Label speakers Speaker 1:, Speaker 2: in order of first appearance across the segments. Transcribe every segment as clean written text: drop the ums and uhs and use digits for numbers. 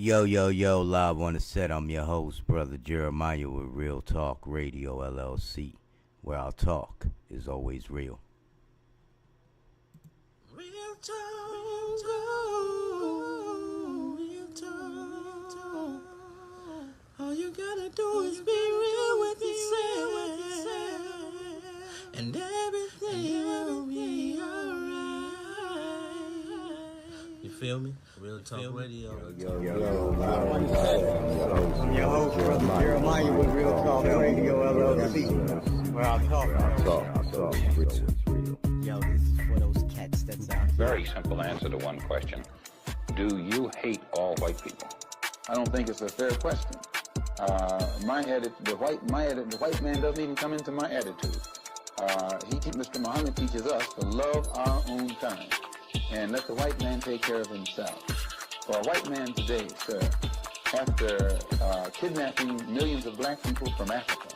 Speaker 1: Yo, yo, yo, live on the set. I'm your host, Brother Jeremiah with Real Talk Radio LLC, where our talk is always real.
Speaker 2: Real talk, oh, real talk. All you gotta do is be real with yourself, and everything will be alright. You feel me? Real Talk Radio.
Speaker 3: I'm your host, Brother Jeremiah with Real Talk Radio LLC, where I talk. Yo, this is for those cats that's out there.
Speaker 4: Very simple answer to one question. Do you hate all white people?
Speaker 5: I don't think it's a fair question. The white man doesn't even come into my attitude. Mr. Muhammad teaches us to love our own kind and let the white man take care of himself. For a white man today, sir, after kidnapping millions of black people from Africa,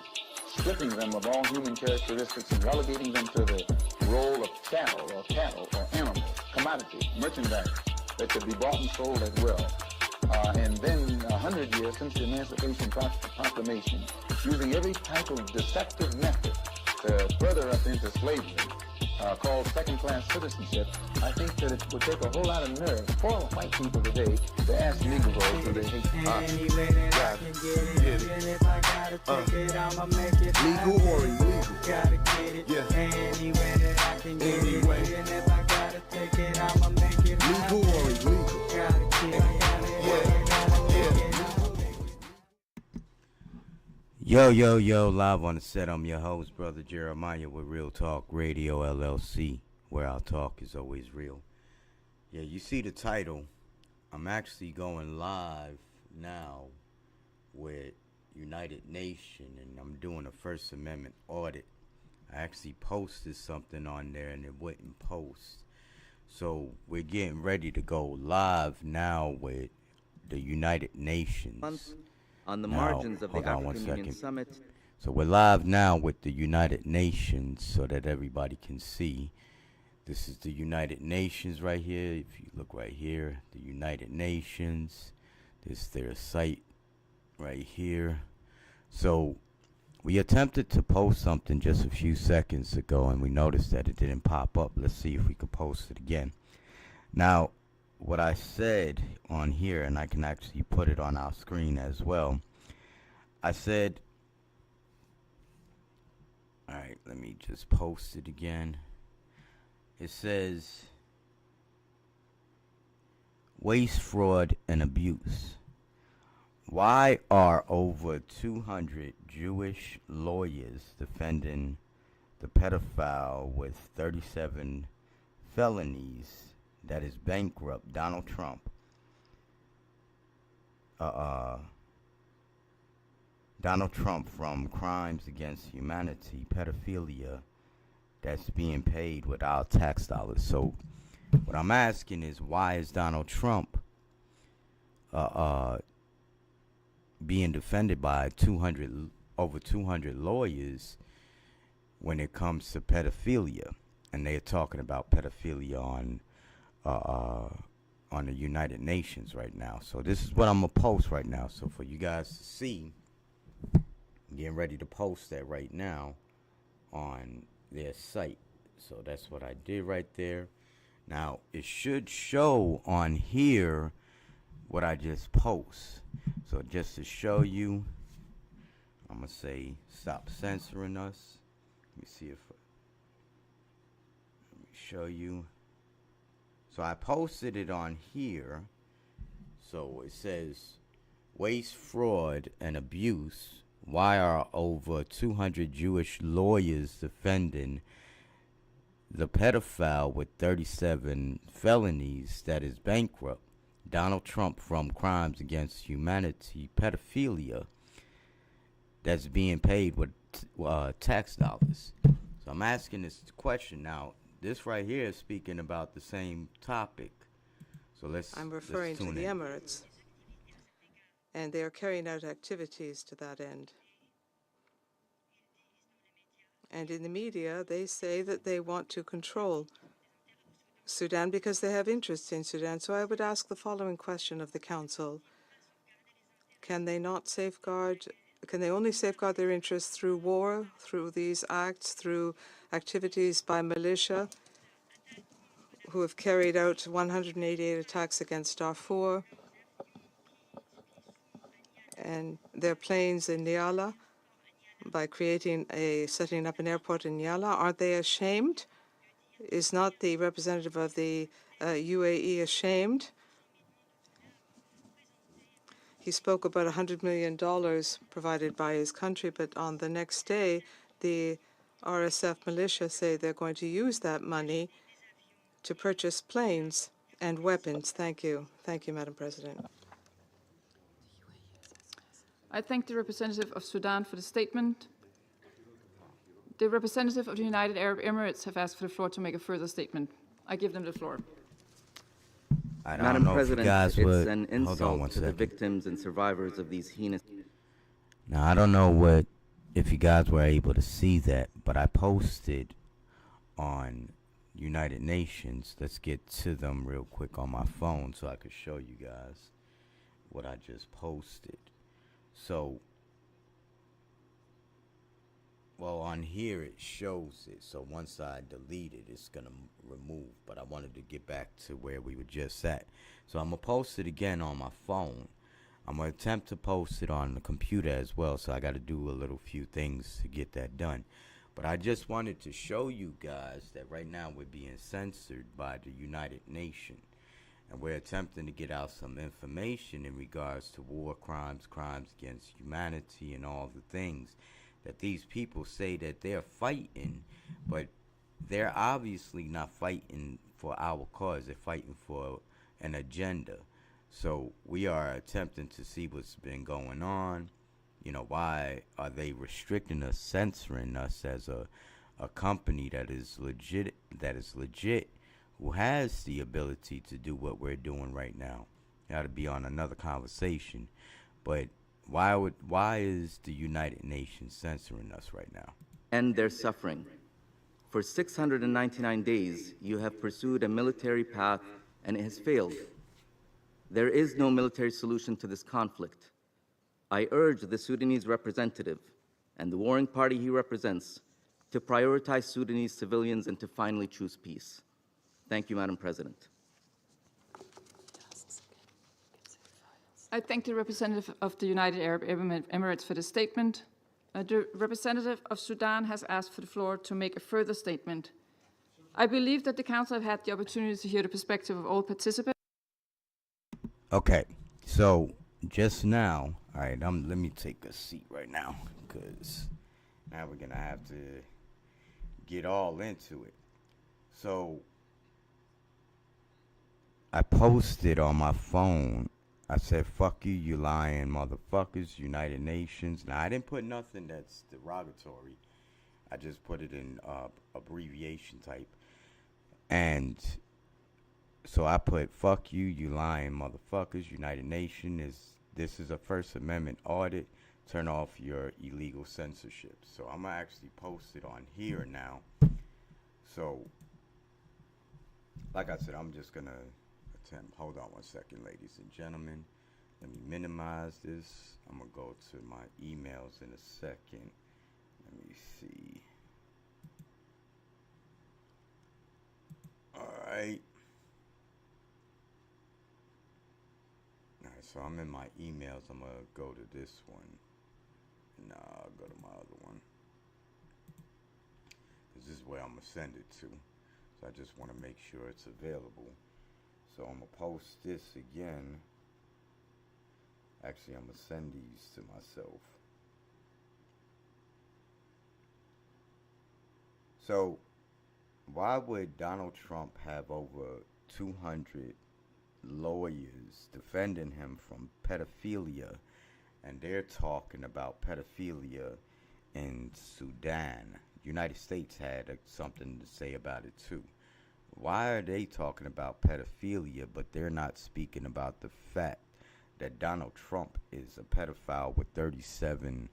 Speaker 5: stripping them of all human characteristics and relegating them to the role of cattle or animals, commodities, merchandise that could be bought and sold at will. And then 100 years since the Emancipation Proclamation, using every type of deceptive method to further us into slavery, called second-class citizenship, I think that it would take a whole lot of nerve for white people today to ask Negroes who they hate.
Speaker 3: Any way that I can get it, and if I gotta take it, I'ma make it
Speaker 6: legal or illegal.
Speaker 3: Gotta get it, any way that I can get it, and if I gotta take it, I'ma make it
Speaker 6: legal or illegal.
Speaker 3: Gotta get it,
Speaker 1: Yo, yo, yo, live on the set. I'm your host, Brother Jeremiah with Real Talk Radio LLC, where our talk is always real. Yeah, you see the title. I'm actually going live now with United Nations, and I'm doing a First Amendment audit. I actually posted something on there, and it wouldn't post. So we're getting ready to go live now with the United Nations.
Speaker 7: On the
Speaker 1: Now,
Speaker 7: margins of the
Speaker 1: hold on one
Speaker 7: African Union
Speaker 1: second.
Speaker 7: Summit.
Speaker 1: So we're live now with the United Nations so that everybody can see. This is the United Nations right here. If you look right here, the United Nations. This is their site right here. So we attempted to post something just a few seconds ago, and we noticed that it didn't pop up. Let's see if we can post it again. Now, what I said on here, and I can actually put it on our screen as well. I said, all right, let me just post it again. It says, waste, fraud, and abuse. Why are over 200 Jewish lawyers defending the pedophile with 37 felonies that is bankrupt Donald Trump? Donald Trump from crimes against humanity, pedophilia, that's being paid with our tax dollars. So what I'm asking is, why is Donald Trump being defended by over 200 lawyers when it comes to pedophilia? And they're talking about pedophilia on the United Nations right now. So this is what I'm gonna post right now. So for you guys to see, I'm getting ready to post that right now on their site. So that's what I did right there. Now it should show on here what I just post. So just to show you, I'm gonna say stop censoring us. Let me see if let me show you. So I posted it on here. So it says, waste, fraud, and abuse. Why are over 200 Jewish lawyers defending the pedophile with 37 felonies that is bankrupt Donald Trump from crimes against humanity, pedophilia, that's being paid with tax dollars? So I'm asking this question now. This right here is speaking about the same topic. So
Speaker 8: I'm referring to the Emirates, and they are carrying out activities to that end. And in the media, they say that they want to control Sudan because they have interests in Sudan. So I would ask the following question of the Council. Can they not safeguard? Can they only safeguard their interests through war, through these acts, through activities by militia who have carried out 188 attacks against Darfur and their planes in Niala by setting up an airport in Niala? Aren't they ashamed? Is not the representative of the UAE ashamed? He spoke about $100 million provided by his country, but on the next day, the RSF militia say they're going to use that money to purchase planes and weapons. Thank you. Thank you, Madam President.
Speaker 7: I thank the representative of Sudan for the statement. The representative of the United Arab Emirates have asked for the floor to make a further statement. I give them the floor.
Speaker 3: Madam President, it's an
Speaker 1: Hold on one
Speaker 3: insult to the
Speaker 1: second.
Speaker 3: victims and survivors of these heinous...
Speaker 1: Now, I don't know if you guys were able to see that, but I posted on United Nations. Let's get to them real quick on my phone so I could show you guys what I just posted. So, well, on here it shows it. So once I delete it, it's going to remove. But I wanted to get back to where we were just at. So I'm going to post it again on my phone. I'm going to attempt to post it on the computer as well. So I got to do a little few things to get that done. But I just wanted to show you guys that right now we're being censored by the United Nations. And we're attempting to get out some information in regards to war crimes, crimes against humanity, and all the things that these people say that they're fighting, but they're obviously not fighting for our cause. They're fighting for an agenda. So we are attempting to see what's been going on. You know, why are they restricting us, censoring us as a company that is legit, who has the ability to do what we're doing right now? That'll be on another conversation. But why is the United Nations censoring us right now?
Speaker 3: End their suffering. For 699 days, you have pursued a military path and it has failed. There is no military solution to this conflict. I urge the Sudanese representative and the warring party he represents to prioritize Sudanese civilians and to finally choose peace. Thank you, Madam President.
Speaker 7: I thank the representative of the United Arab Emirates for the statement. The representative of Sudan has asked for the floor to make a further statement. I believe that the Council have had the opportunity to hear the perspective of all participants.
Speaker 1: Okay, so just now, all right, let me take a seat right now, because now we're going to have to get all into it. So I posted on my phone, I said, fuck you lying motherfuckers, United Nations. Now, I didn't put nothing that's derogatory. I just put it in abbreviation type. And so I put, fuck you lying motherfuckers, United Nations. This is a First Amendment audit. Turn off your illegal censorship. So I'm going to actually post it on here now. So, like I said, I'm just going to attempt. Hold on one second, ladies and gentlemen. Let me minimize this. I'm going to go to my emails in a second. Let me see. All right. So I'm in my emails. I'm going to go to this one. Nah, I'll go to my other one. This is where I'm going to send it to. So I just want to make sure it's available. So I'm going to post this again. Actually, I'm going to send these to myself. So why would Donald Trump have over 200 lawyers defending him from pedophilia, and they're talking about pedophilia in Sudan? The United States had something to say about it too. Why are they talking about pedophilia, but they're not speaking about the fact that Donald Trump is a pedophile with 37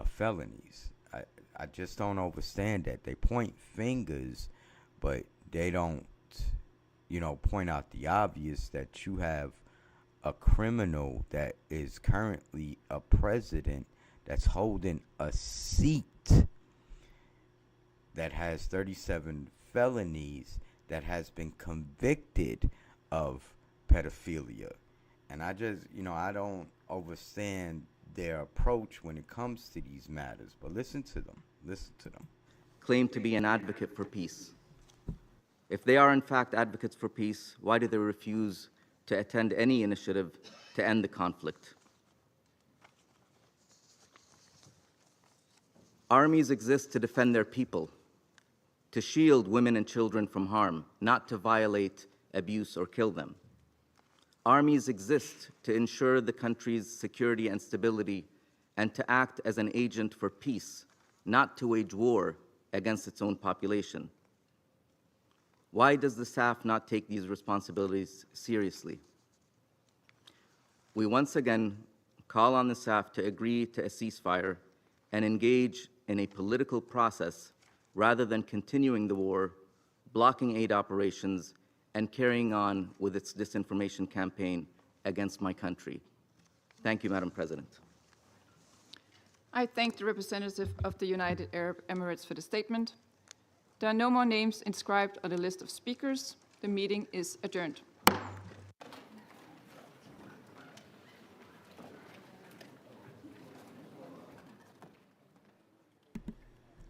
Speaker 1: felonies? I just don't understand that. They point fingers, but they don't, point out the obvious, that you have a criminal that is currently a president that's holding a seat that has 37 felonies, that has been convicted of pedophilia. And I just, I don't understand their approach when it comes to these matters, but listen to them. Listen to them.
Speaker 3: Claim to be an advocate for peace. If they are in fact advocates for peace, why do they refuse to attend any initiative to end the conflict? Armies exist to defend their people, to shield women and children from harm, not to violate, abuse, or kill them. Armies exist to ensure the country's security and stability and to act as an agent for peace, not to wage war against its own population. Why does the SAF not take these responsibilities seriously? We once again call on the SAF to agree to a ceasefire and engage in a political process rather than continuing the war, blocking aid operations, and carrying on with its disinformation campaign against my country. Thank you, Madam President.
Speaker 7: I thank the representative of the United Arab Emirates for the statement. There are no more names inscribed on the list of speakers. The meeting is adjourned.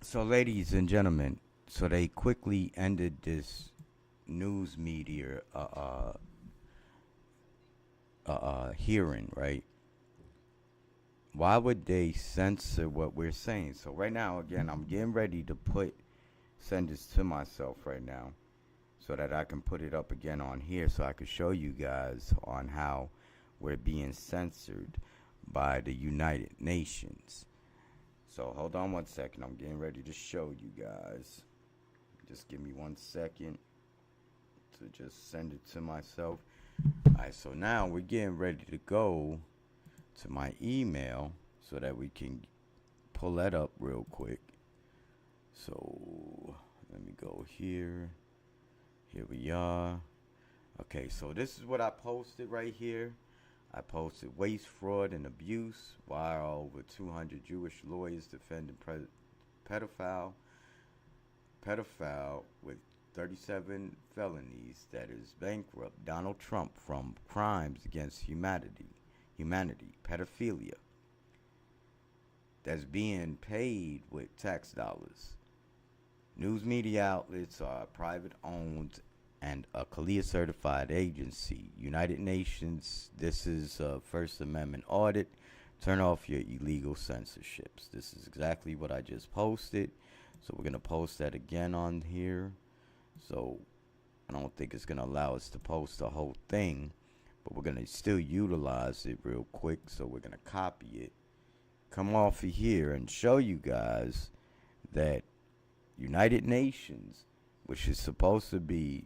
Speaker 1: So, ladies and gentlemen, so they quickly ended this news media hearing, right? Why would they censor what we're saying? So right now, again, I'm getting ready to send this to myself right now so that I can put it up again on here so I can show you guys on how we're being censored by the United Nations. So hold on one second. I'm getting ready to show you guys. Just give me 1 second to just send it to myself. All right, so now we're getting ready to go to my email so that we can pull that up real quick. So let me go here. Here we are. Okay, so this is what I posted right here. I posted waste, fraud, and abuse. Why are over 200 Jewish lawyers defending pedophile with 37 felonies that is bankrupt Donald Trump from crimes against humanity, pedophilia, that's being paid with tax dollars. News media outlets are private owned and a CALIA certified agency. United Nations, this is First Amendment audit. Turn off your illegal censorships. This is exactly what I just posted. So we're going to post that again on here. So I don't think it's going to allow us to post the whole thing, but we're going to still utilize it real quick. So we're going to copy it, come off of here, and show you guys that United Nations, which is supposed to be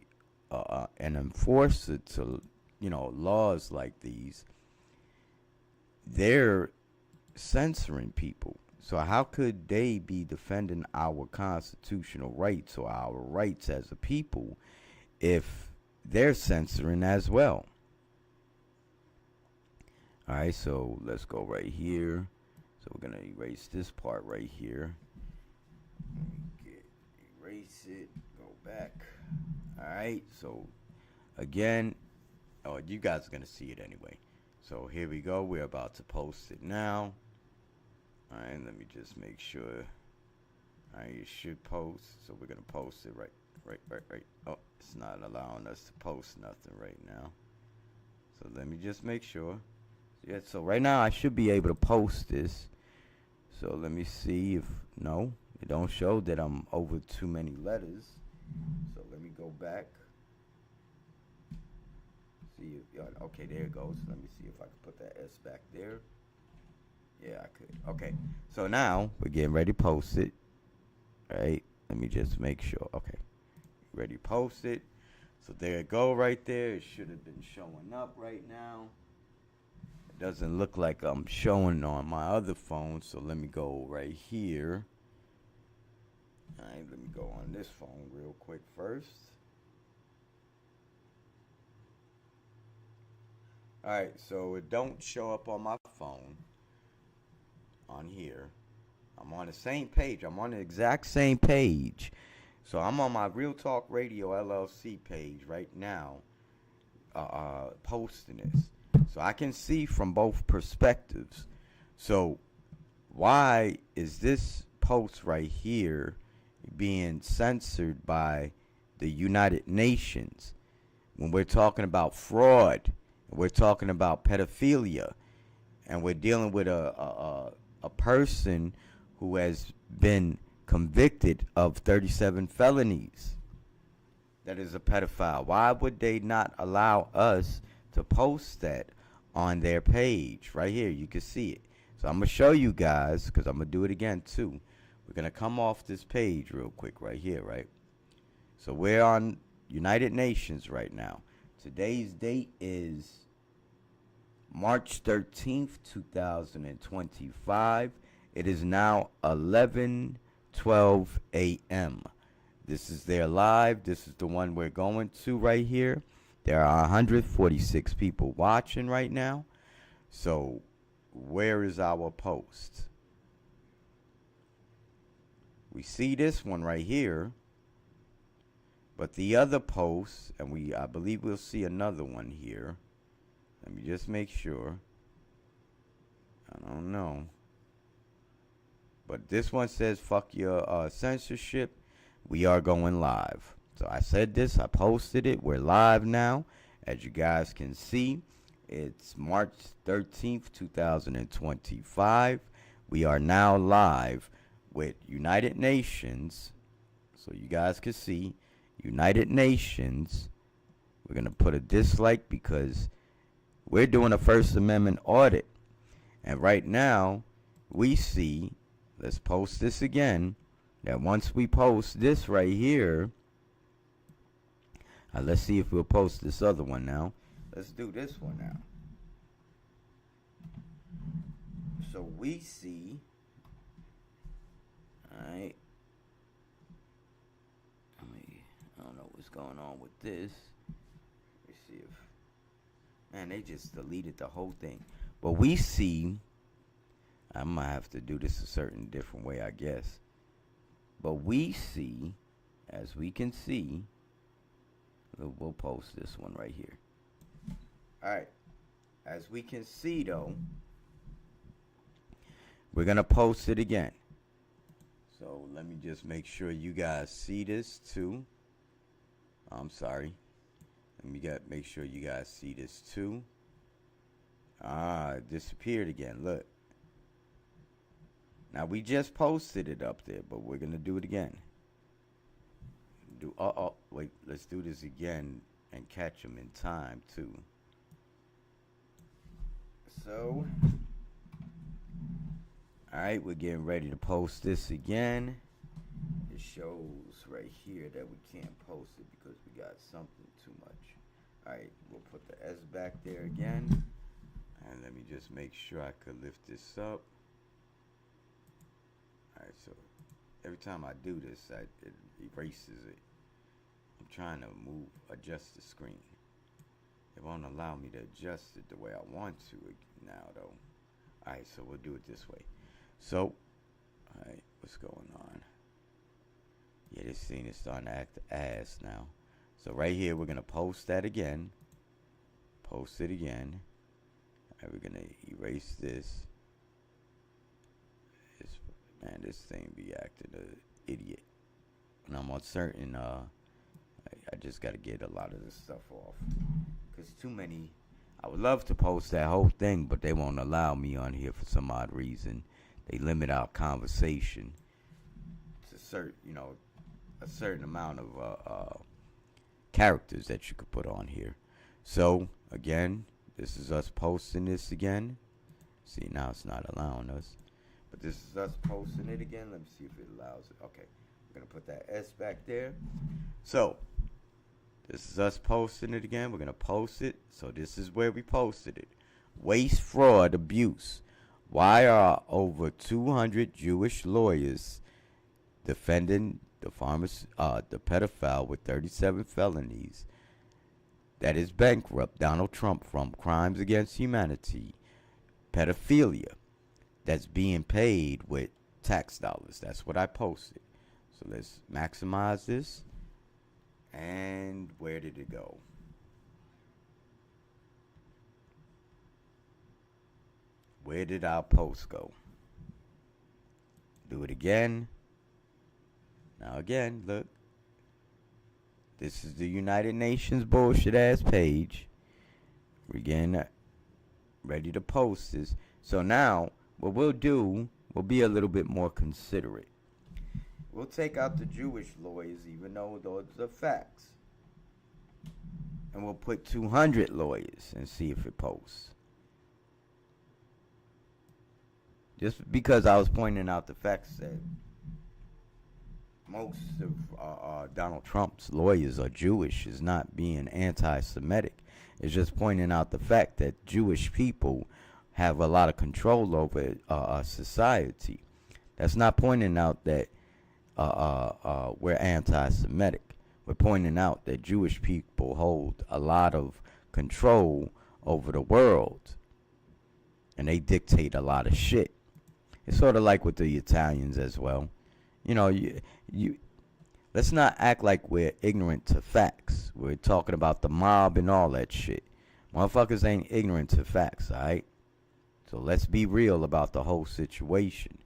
Speaker 1: an enforcer to, laws like these, they're censoring people. So how could they be defending our constitutional rights or our rights as a people if they're censoring as well? All right, so let's go right here. So we're going to erase this part right here. Erase it, go back. All right, so again, you guys are going to see it anyway. So here we go. We're about to post it now. All right, let me just make sure. All right, you should post. So we're going to post it right. Oh, it's not allowing us to post nothing right now. So let me just make sure. Yeah, so right now I should be able to post this. So let me see if, no, it don't show that I'm over too many letters. So let me go back. See, okay, there it goes. Let me see if I can put that S back there. Yeah, I could. Okay, so now we're getting ready to post it. All right, let me just make sure. Okay, ready to post it. So there it go right there. It should have been showing up right now. It doesn't look like I'm showing on my other phone, so let me go right here. All right, let me go on this phone real quick first. All right, so it don't show up on my phone on here. I'm on the same page. I'm on the exact same page. So I'm on my Real Talk Radio LLC page right now, posting this. So I can see from both perspectives. So why is this post right here being censored by the United Nations when we're talking about fraud, we're talking about pedophilia, and we're dealing with a person who has been convicted of 37 felonies that is a pedophile? Why would they not allow us to post that on their page? Right here, you can see it. So I'm going to show you guys, because I'm going to do it again too. We're going to come off this page real quick right here, right? So we're on United Nations right now. Today's date is March 13th, 2025. It is now 11:12 a.m. This is their live. This is the one we're going to right here. There are 146 people watching right now. So where is our post? We see this one right here. But the other post, and I believe we'll see another one here. Let me just make sure. I don't know. But this one says, fuck your censorship. We are going live. So I said this. I posted it. We're live now. As you guys can see, it's March 13th, 2025. We are now live with United Nations. So you guys can see United Nations. We're going to put a dislike because we're doing a First Amendment audit. And right now, we see, let's post this again, that once we post this right here, let's see if we'll post this other one now. Let's do this one now. So we see, alright, I don't know what's going on with this. Let me see if, man, they just deleted the whole thing. But we see, I might have to do this a certain different way, I guess. But we see, as we can see, we'll post this one right here. Alright, as we can see though, we're going to post it again. So let me just make sure you guys see this too. I'm sorry. Let me make sure you guys see this too. It disappeared again. Look. Now we just posted it up there, but we're gonna do it again. Wait. Let's do this again and catch them in time too. So, all right, we're getting ready to post this again. It shows right here that we can't post it because we got something too much. All right, we'll put the S back there again. And let me just make sure I could lift this up. All right, so every time I do this, it erases it. I'm trying to adjust the screen. It won't allow me to adjust it the way I want to now, though. All right, so we'll do it this way. So, all right, what's going on? Yeah, this thing is starting to act ass now. So right here, we're going to post that again. Post it again. All right, we're going to erase this. Man, this thing be acting an idiot. And I'm uncertain, I just got to get a lot of this stuff off. Because too many, I would love to post that whole thing, but they won't allow me on here for some odd reason. They limit our conversation to a certain amount of characters that you could put on here. So, again, this is us posting this again. See, now it's not allowing us. But this is us posting it again. Let me see if it allows it. Okay, we're going to put that S back there. So, this is us posting it again. We're going to post it. So, this is where we posted it. Waste, fraud, abuse. Why are over 200 Jewish lawyers defending the pedophile with 37 felonies that is bankrupt Donald Trump from crimes against humanity, pedophilia, that's being paid with tax dollars. That's what I posted. So let's maximize this. And where did it go? Where did our post go? Do it again. Now again, look. This is the United Nations bullshit ass page. We're getting ready to post this. So now, what we'll do, we'll be a little bit more considerate. We'll take out the Jewish lawyers, even though those are facts. And we'll put 200 lawyers and see if it posts. Just because I was pointing out the facts that most of Donald Trump's lawyers are Jewish is not being anti-Semitic. It's just pointing out the fact that Jewish people have a lot of control over society. That's not pointing out that we're anti-Semitic. We're pointing out that Jewish people hold a lot of control over the world, and they dictate a lot of shit. It's sort of like with the Italians as well. You know, you let's not act like we're ignorant to facts. We're talking about the mob and all that shit. Motherfuckers ain't ignorant to facts, alright? So let's be real about the whole situation.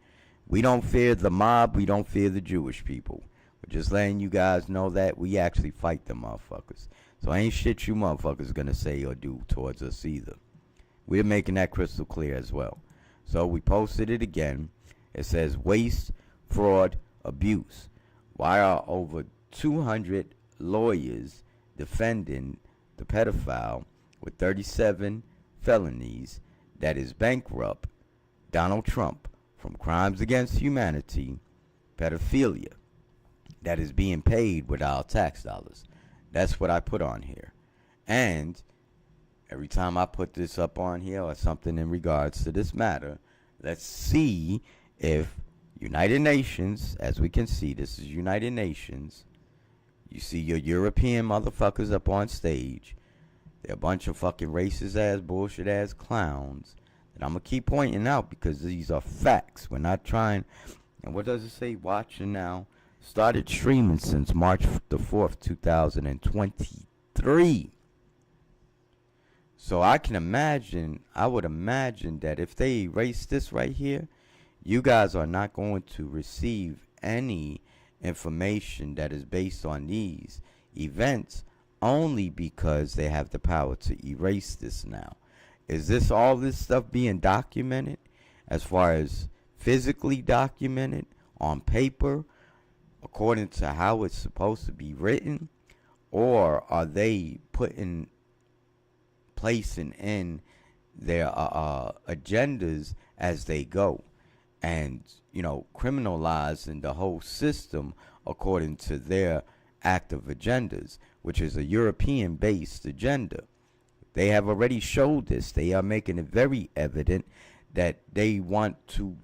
Speaker 1: We don't fear the mob. We don't fear the Jewish people. We're just letting you guys know that we actually fight the motherfuckers. So ain't shit you motherfuckers gonna say or do towards us either. We're making that crystal clear as well. So we posted it again. It says waste, fraud, abuse. Why are over 200 lawyers defending the pedophile with 37 felonies that is bankrupt Donald Trump from crimes against humanity, pedophilia, that is being paid with our tax dollars? That's what I put on here. And every time I put this up on here or something in regards to this matter, let's see if United Nations, as we can see, this is United Nations. You see your European motherfuckers up on stage. They're a bunch of fucking racist ass, bullshit ass clowns that I'm going to keep pointing out because these are facts. We're not trying. And what does it say? Watching now. Started streaming since March the 4th, 2023. So I would imagine that if they erase this right here, you guys are not going to receive any information that is based on these events only because they have the power to erase this now. Is this all this stuff being documented as far as physically documented on paper according to how it's supposed to be written? Or are they placing in their agendas as they go and, you know, criminalizing the whole system according to their active agendas, which is a European-based agenda? They have already showed this. They are making it very evident that they want to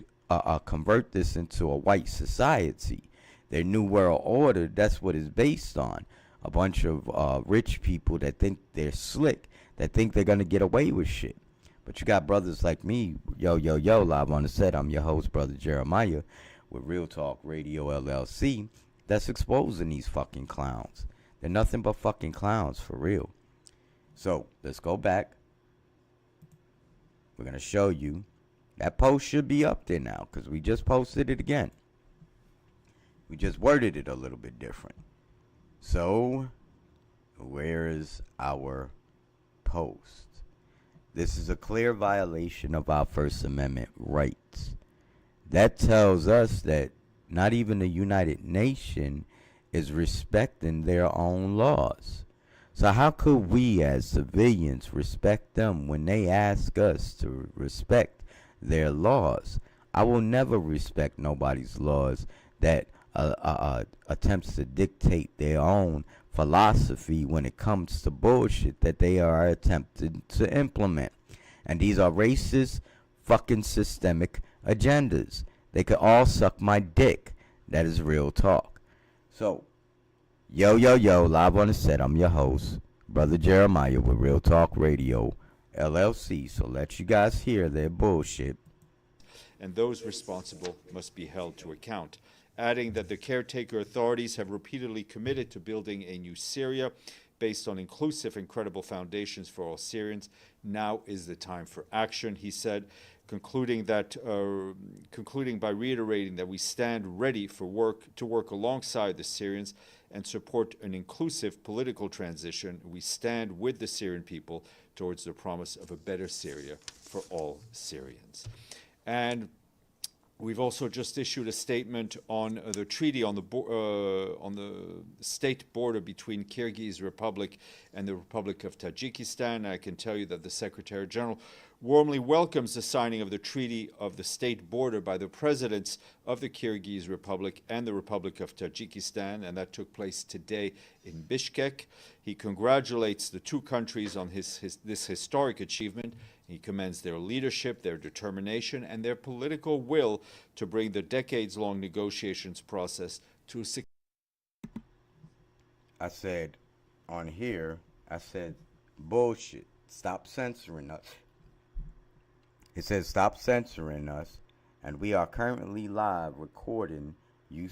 Speaker 1: convert this into a white society. Their New World Order, that's what it's based on. A bunch of rich people that think they're slick, that think they're going to get away with shit. But you got brothers like me, yo, live on the set. I'm your host, Brother Jeremiah, with Real Talk Radio LLC, that's exposing these fucking clowns. They're nothing but fucking clowns, for real. So, let's go back. We're going to show you. That post should be up there now, because we just posted it again. We just worded it a little bit different. So, where is our post? This is a clear violation of our First Amendment rights. That tells us that not even the United Nations is respecting their own laws. So how could we as civilians respect them when they ask us to respect their laws? I will never respect nobody's laws that attempts to dictate their own philosophy when it comes to bullshit that they are attempting to implement. And these are racist, fucking systemic agendas. They could all suck my dick. That is real talk. So, yo, live on the set. I'm your host, Brother Jeremiah with Real Talk Radio, LLC. So let you guys hear their bullshit.
Speaker 9: And those responsible must be held to account. Adding that the caretaker authorities have repeatedly committed to building a new Syria based on inclusive and credible foundations for all Syrians. Now is the time for action, he said, concluding by reiterating that we stand ready to work alongside the Syrians and support an inclusive political transition. We stand with the Syrian people towards the promise of a better Syria for all Syrians. And we've also just issued a statement on the treaty on the state border between Kyrgyz Republic and the Republic of Tajikistan. I can tell you that the Secretary General warmly welcomes the signing of the treaty of the state border by the presidents of the Kyrgyz Republic and the Republic of Tajikistan, and that took place today in Bishkek. He congratulates the two countries on this historic achievement. He commends their leadership, their determination, and their political will to bring the decades-long negotiations process to a success.
Speaker 1: I said on here, I said, bullshit. Stop censoring us. It says, stop censoring us, and we are currently live recording your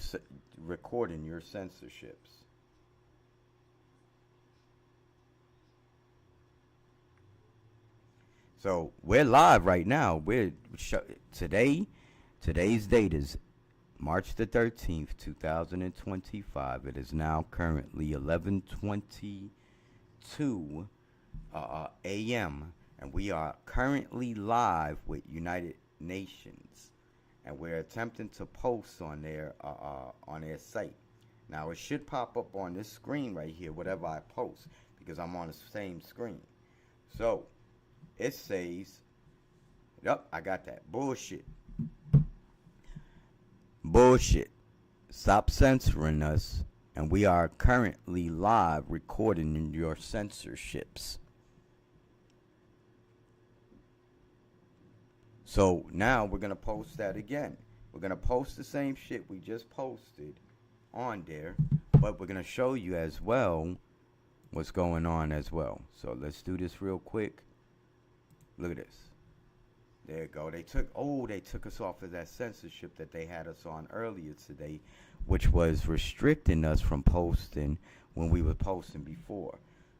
Speaker 1: censorships. So we're live right now. Today's date is March the 13th, 2025. It is now currently 11:22 a.m. and we are currently live with United Nations, and we're attempting to post on their site. Now it should pop up on this screen right here, whatever I post, because I'm on the same screen. So it says, yep, I got that. Bullshit. Bullshit. Stop censoring us, and we are currently live recording your censorships. So now we're going to post that again. We're going to post the same shit we just posted on there, but we're going to show you as well what's going on as well. So let's do this real quick. Look at this. There you go. They took us off of that censorship that they had us on earlier today, which was restricting us from posting when we were posting before.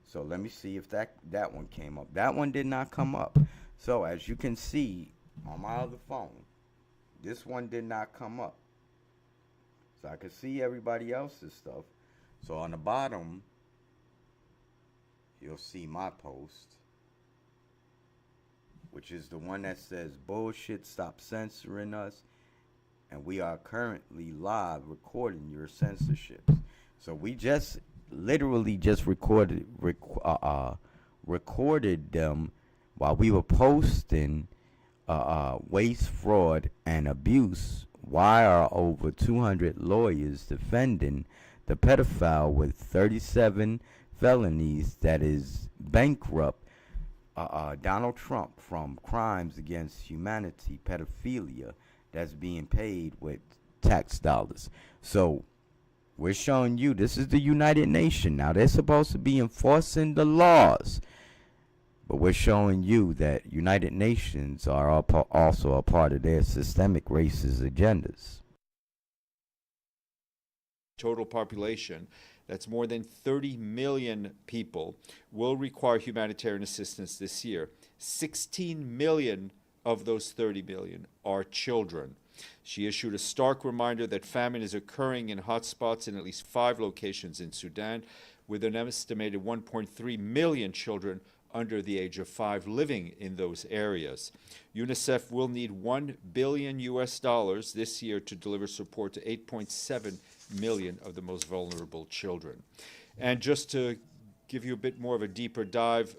Speaker 1: So let me see if that one came up. That one did not come up. So as you can see on my other phone, this one did not come up. So I could see everybody else's stuff. So on the bottom, you'll see my post, which is the one that says, bullshit, stop censoring us, and we are currently live recording your censorships. So we just literally just recorded them while we were posting waste, fraud, and abuse. Why are over 200 lawyers defending the pedophile with 37 felonies that is bankrupt Donald Trump from crimes against humanity, pedophilia, that's being paid with tax dollars? So we're showing you this is the United Nations. Now they're supposed to be enforcing the laws, but we're showing you that United Nations are also a part of their systemic racist agendas.
Speaker 9: Total population, that's more than 30 million people, will require humanitarian assistance this year. 16 million of those 30 million are children. She issued a stark reminder that famine is occurring in hotspots in at least 5 locations in Sudan, with an estimated 1.3 million children under the age of 5 living in those areas. UNICEF will need $1 billion this year to deliver support to 8.7 million of the most vulnerable children. And just to give you a bit more of a deeper dive,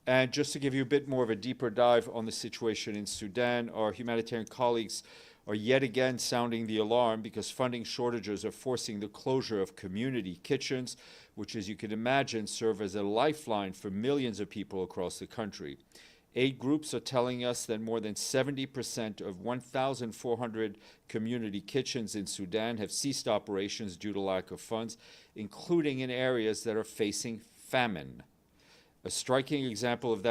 Speaker 9: on the situation in Sudan, our humanitarian colleagues are yet again sounding the alarm because funding shortages are forcing the closure of community kitchens, which, as you can imagine, serve as a lifeline for millions of people across the country. Aid groups are telling us that more than 70% of 1,400 community kitchens in Sudan have ceased operations due to lack of funds, including in areas that are facing famine. A striking example of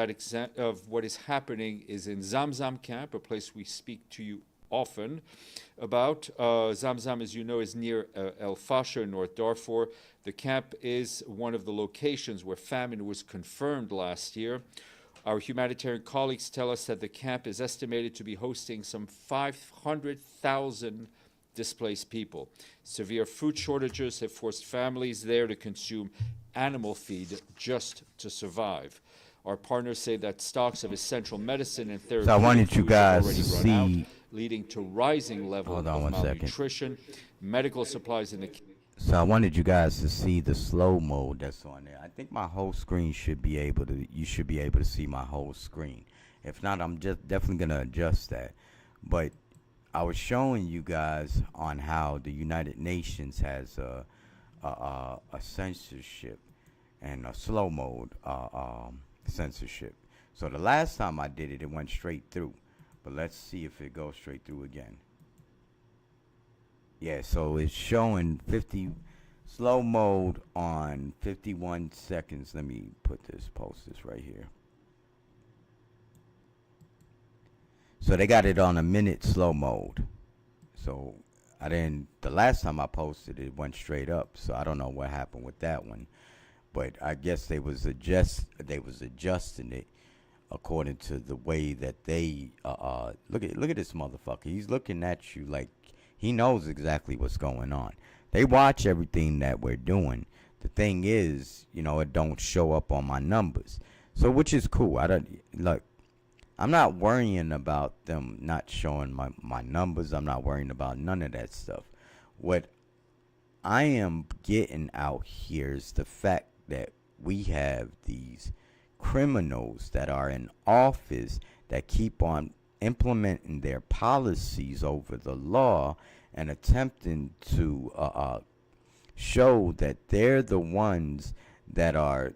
Speaker 9: of what is happening is in Zamzam camp, a place we speak to you often about. Zamzam, as you know, is near El Fasher in North Darfur. The camp is one of the locations where famine was confirmed last year. Our humanitarian colleagues tell us that the camp is estimated to be hosting some 500,000 displaced people. Severe food shortages have forced families there to consume animal feed just to survive. Our partners say that stocks of essential medicine and therapeutic
Speaker 1: So I wanted you
Speaker 9: foods have
Speaker 1: guys
Speaker 9: already
Speaker 1: to
Speaker 9: run out,
Speaker 1: see.
Speaker 9: leading to rising levels
Speaker 1: Hold on
Speaker 9: of
Speaker 1: one second.
Speaker 9: malnutrition. Medical supplies in the
Speaker 1: So I wanted you guys to see the slow mode that's on there. I think my whole screen should be able to. You should be able to see my whole screen. If not, I'm just definitely gonna adjust that. But I was showing you guys on how the United Nations has a censorship and a slow mode censorship. So the last time I did it, it went straight through. But let's see if it goes straight through again. Yeah, so it's showing 50 slow mode on 51 seconds. Let me post this right here. So they got it on a minute slow mode. So the last time I posted it went straight up. So I don't know what happened with that one. But I guess they was adjusting it according to the way that they look at this motherfucker. He's looking at you like he knows exactly what's going on. They watch everything that we're doing. The thing is, it don't show up on my numbers. So which is cool. I'm not worrying about them not showing my numbers. I'm not worrying about none of that stuff. What I am getting out here is the fact that we have these criminals that are in office that keep on implementing their policies over the law and attempting to show that they're the ones that are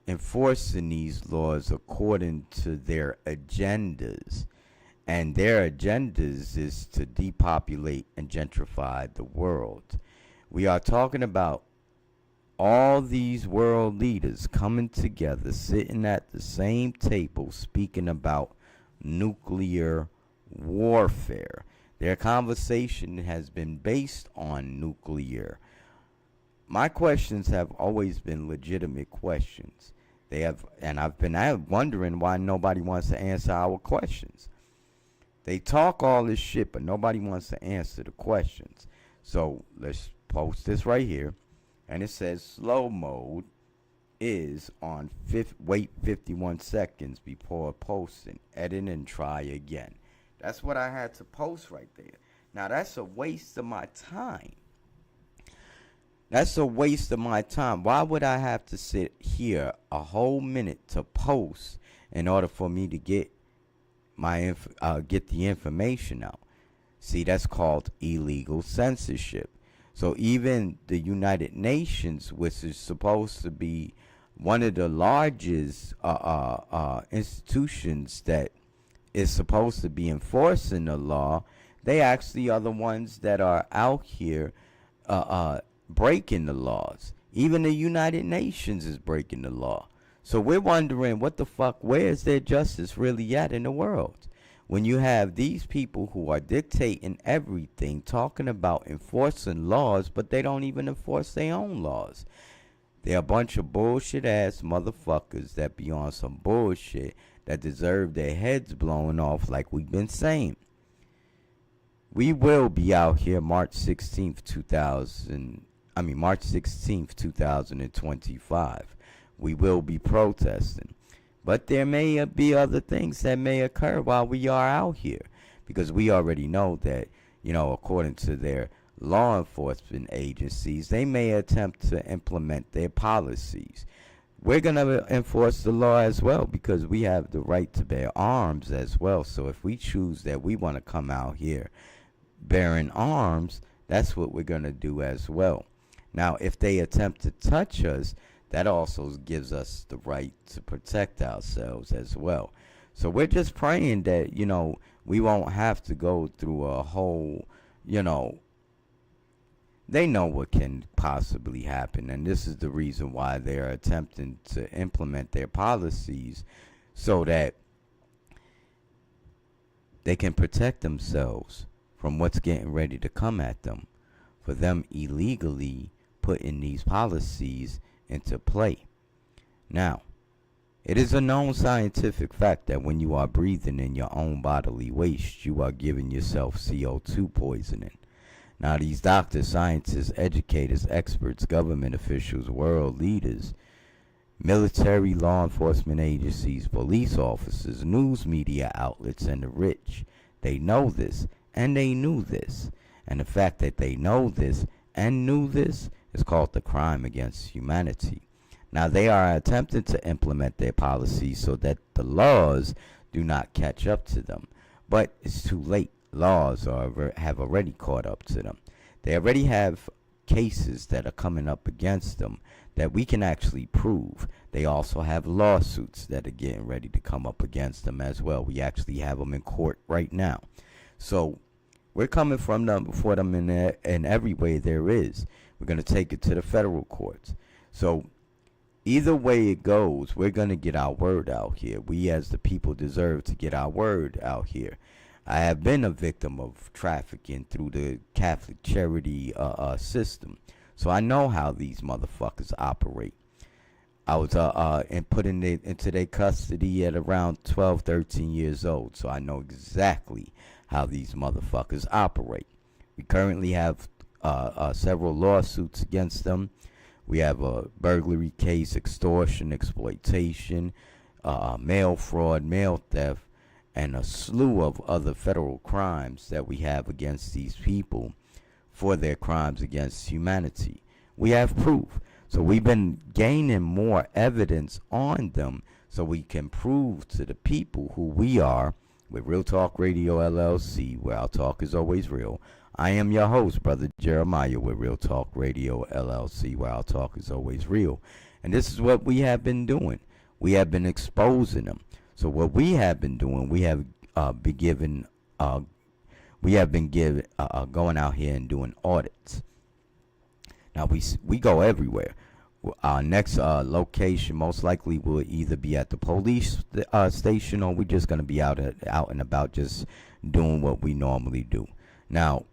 Speaker 1: enforcing these laws according to their agendas. And their agendas is to depopulate and gentrify the world. We are talking about all these world leaders coming together, sitting at the same table, speaking about nuclear warfare. Their conversation has been based on nuclear. My questions have always been legitimate questions. I've been wondering why nobody wants to answer our questions. They talk all this shit, but nobody wants to answer the questions. So let's post this right here. And it says slow mode is on wait 51 seconds before posting. Edit and try again. That's what I had to post right there. Now that's a waste of my time. That's a waste of my time. Why would I have to sit here a whole minute to post in order for me to get the information out? See, that's called illegal censorship. So even the United Nations, which is supposed to be one of the largest institutions that is supposed to be enforcing the law, they actually are the ones that are out here breaking the laws. Even the United Nations is breaking the law. So we're wondering, what the fuck, where is their justice really at in the world? When you have these people who are dictating everything, talking about enforcing laws, but they don't even enforce their own laws. They're a bunch of bullshit ass motherfuckers that be on some bullshit that deserve their heads blown off, like we've been saying. We will be out here March 16th, 2025. We will be protesting. But there may be other things that may occur while we are out here, because we already know that, according to their law enforcement agencies, they may attempt to implement their policies. We're going to enforce the law as well, because we have the right to bear arms as well. So if we choose that we want to come out here bearing arms, that's what we're going to do as well. Now, if they attempt to touch us, that also gives us the right to protect ourselves as well. So we're just praying that, we won't have to go through a whole, they know what can possibly happen. And this is the reason why they're attempting to implement their policies so that they can protect themselves from what's getting ready to come at them, for them illegally putting these policies into play. Now, it is a known scientific fact that when you are breathing in your own bodily waste, you are giving yourself CO2 poisoning. Now, these doctors, scientists, educators, experts, government officials, world leaders, military, law enforcement agencies, police officers, news media outlets, and the rich, they know this, and they knew this. And the fact that they know this and knew this is called the crime against humanity. Now, they are attempting to implement their policies so that the laws do not catch up to them. But it's too late. Laws have already caught up to them. They already have cases that are coming up against them that we can actually prove. They also have lawsuits that are getting ready to come up against them as well. We actually have them in court right now. So we're coming from them before them in every way there is. We're going to take it to the federal courts. So either way it goes, we're going to get our word out here. We as the people deserve to get our word out here. I have been a victim of trafficking through the Catholic charity system. So I know how these motherfuckers operate. I was put into their custody at around 12, 13 years old. So I know exactly how these motherfuckers operate. We currently have several lawsuits against them. We have a burglary case, extortion, exploitation, mail fraud, mail theft, and a slew of other federal crimes that we have against these people for their crimes against humanity. We have proof. So we've been gaining more evidence on them so we can prove to the people who we are with Real Talk Radio LLC, where our talk is always real. I am your host, Brother Jeremiah, with Real Talk Radio LLC, where our talk is always real. And this is what we have been doing. We have been exposing them. So what we have been doing, we have been going out here and doing audits. Now we go everywhere. Our next location most likely will either be at the police station, or we're just going to be out and about just doing what we normally do. Now,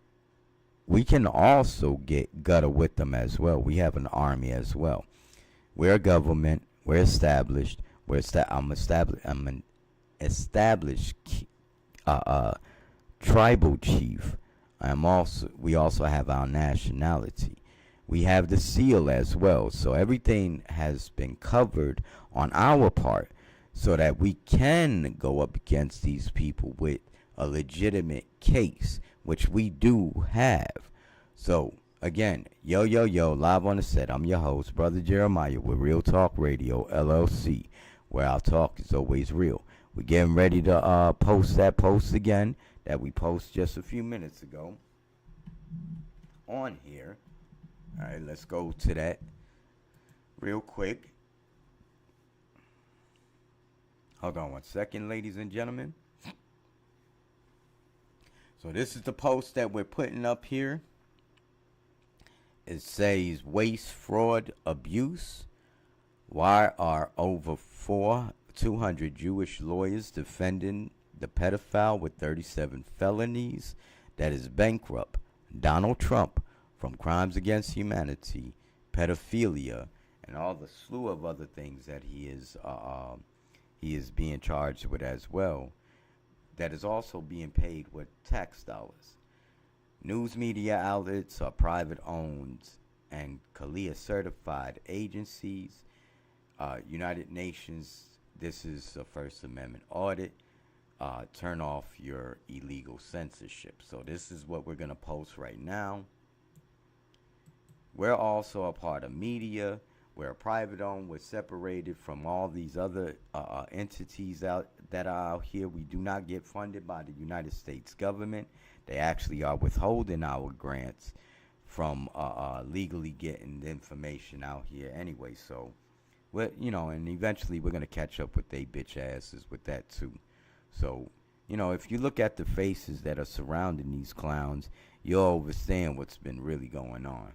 Speaker 1: we can also get gutter with them as well. We have an army as well. We're a government. We're established. I'm an established tribal chief. We also have our nationality. We have the seal as well. So everything has been covered on our part so that we can go up against these people with a legitimate case, which we do have. So again, yo, live on the set. I'm your host, Brother Jeremiah, with Real Talk Radio LLC, where our talk is always real. We're getting ready to post that post again that we posted just a few minutes ago on here. All right, let's go to that real quick. Hold on one second, ladies and gentlemen. So this is the post that we're putting up here. It says, waste, fraud, abuse. Why are over 200 Jewish lawyers defending the pedophile with 37 felonies that is bankrupt, Donald Trump, from crimes against humanity, pedophilia, and all the slew of other things that he is being charged with as well, that is also being paid with tax dollars. News media outlets are private owned and CALIA certified agencies. United Nations, this is a First Amendment audit. Turn off your illegal censorship. So this is what we're going to post right now. We're also a part of media. We're a private owned. We're separated from all these other entities that are out here. We do not get funded by the United States government. They actually are withholding our grants from legally getting the information out here anyway. So Well, and eventually we're gonna catch up with they bitch asses with that too. So, if you look at the faces that are surrounding these clowns, you'll understand what's been really going on.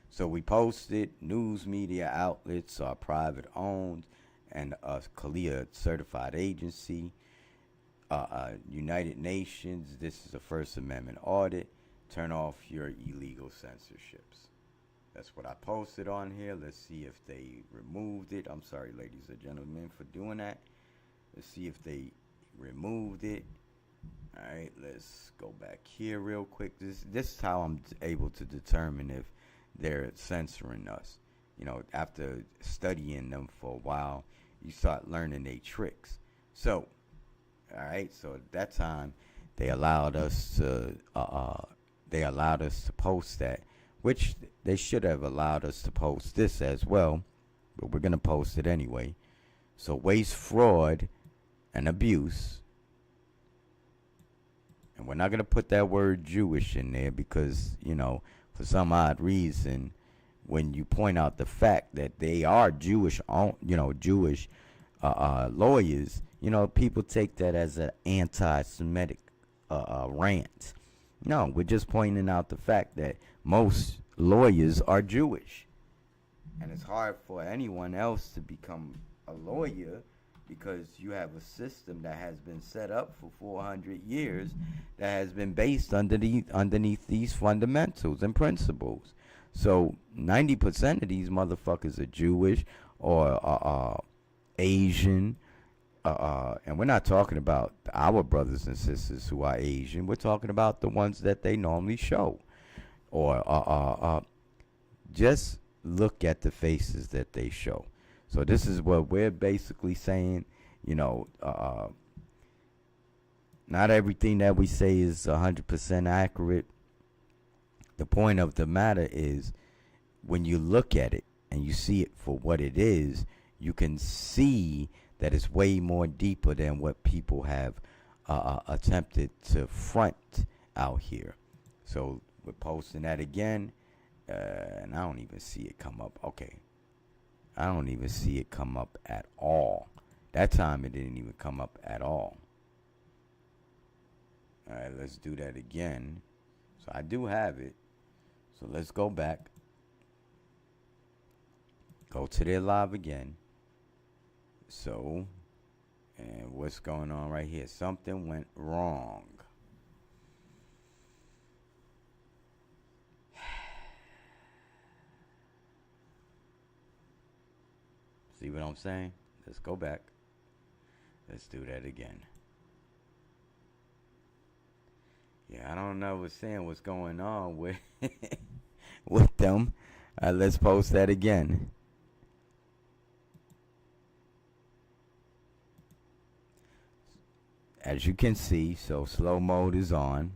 Speaker 1: So we posted news media outlets are private owned and a CALIA certified agency. United Nations, this is a First Amendment audit. Turn off your illegal censorships. That's what I posted on here. Let's see if they removed it. I'm sorry, ladies and gentlemen, for doing that. Let's see if they removed it. All right, let's go back here real quick. This is how I'm able to determine if they're censoring us. After studying them for a while, you start learning their tricks. So, all right. So at that time, they allowed us to post that, which they should have allowed us to post this as well, but we're gonna post it anyway. So waste, fraud, and abuse. And we're not going to put that word Jewish in there because, for some odd reason, when you point out the fact that they are Jewish lawyers, people take that as an anti-Semitic rant. No, we're just pointing out the fact that most lawyers are Jewish. And it's hard for anyone else to become a lawyer because you have a system that has been set up for 400 years that has been based underneath these fundamentals and principles. So 90% of these motherfuckers are Jewish or Asian. And we're not talking about our brothers and sisters who are Asian. We're talking about the ones that they normally show. Or just look at the faces that they show. So this is what we're basically saying, not everything that we say is 100% accurate. The point of the matter is when you look at it and you see it for what it is, you can see that it's way more deeper than what people have attempted to front out here. So we're posting that again, and I don't even see it come up. Okay. I don't even see it come up at all. That time it didn't even come up at all. All right, let's do that again. So I do have it. So let's go back. Go to their live again. So, and what's going on right here? Something went wrong. See what I'm saying? Let's go back. Let's do that again. Yeah, I don't know what's going on with with them. Let's post that again. As you can see, so slow mode is on.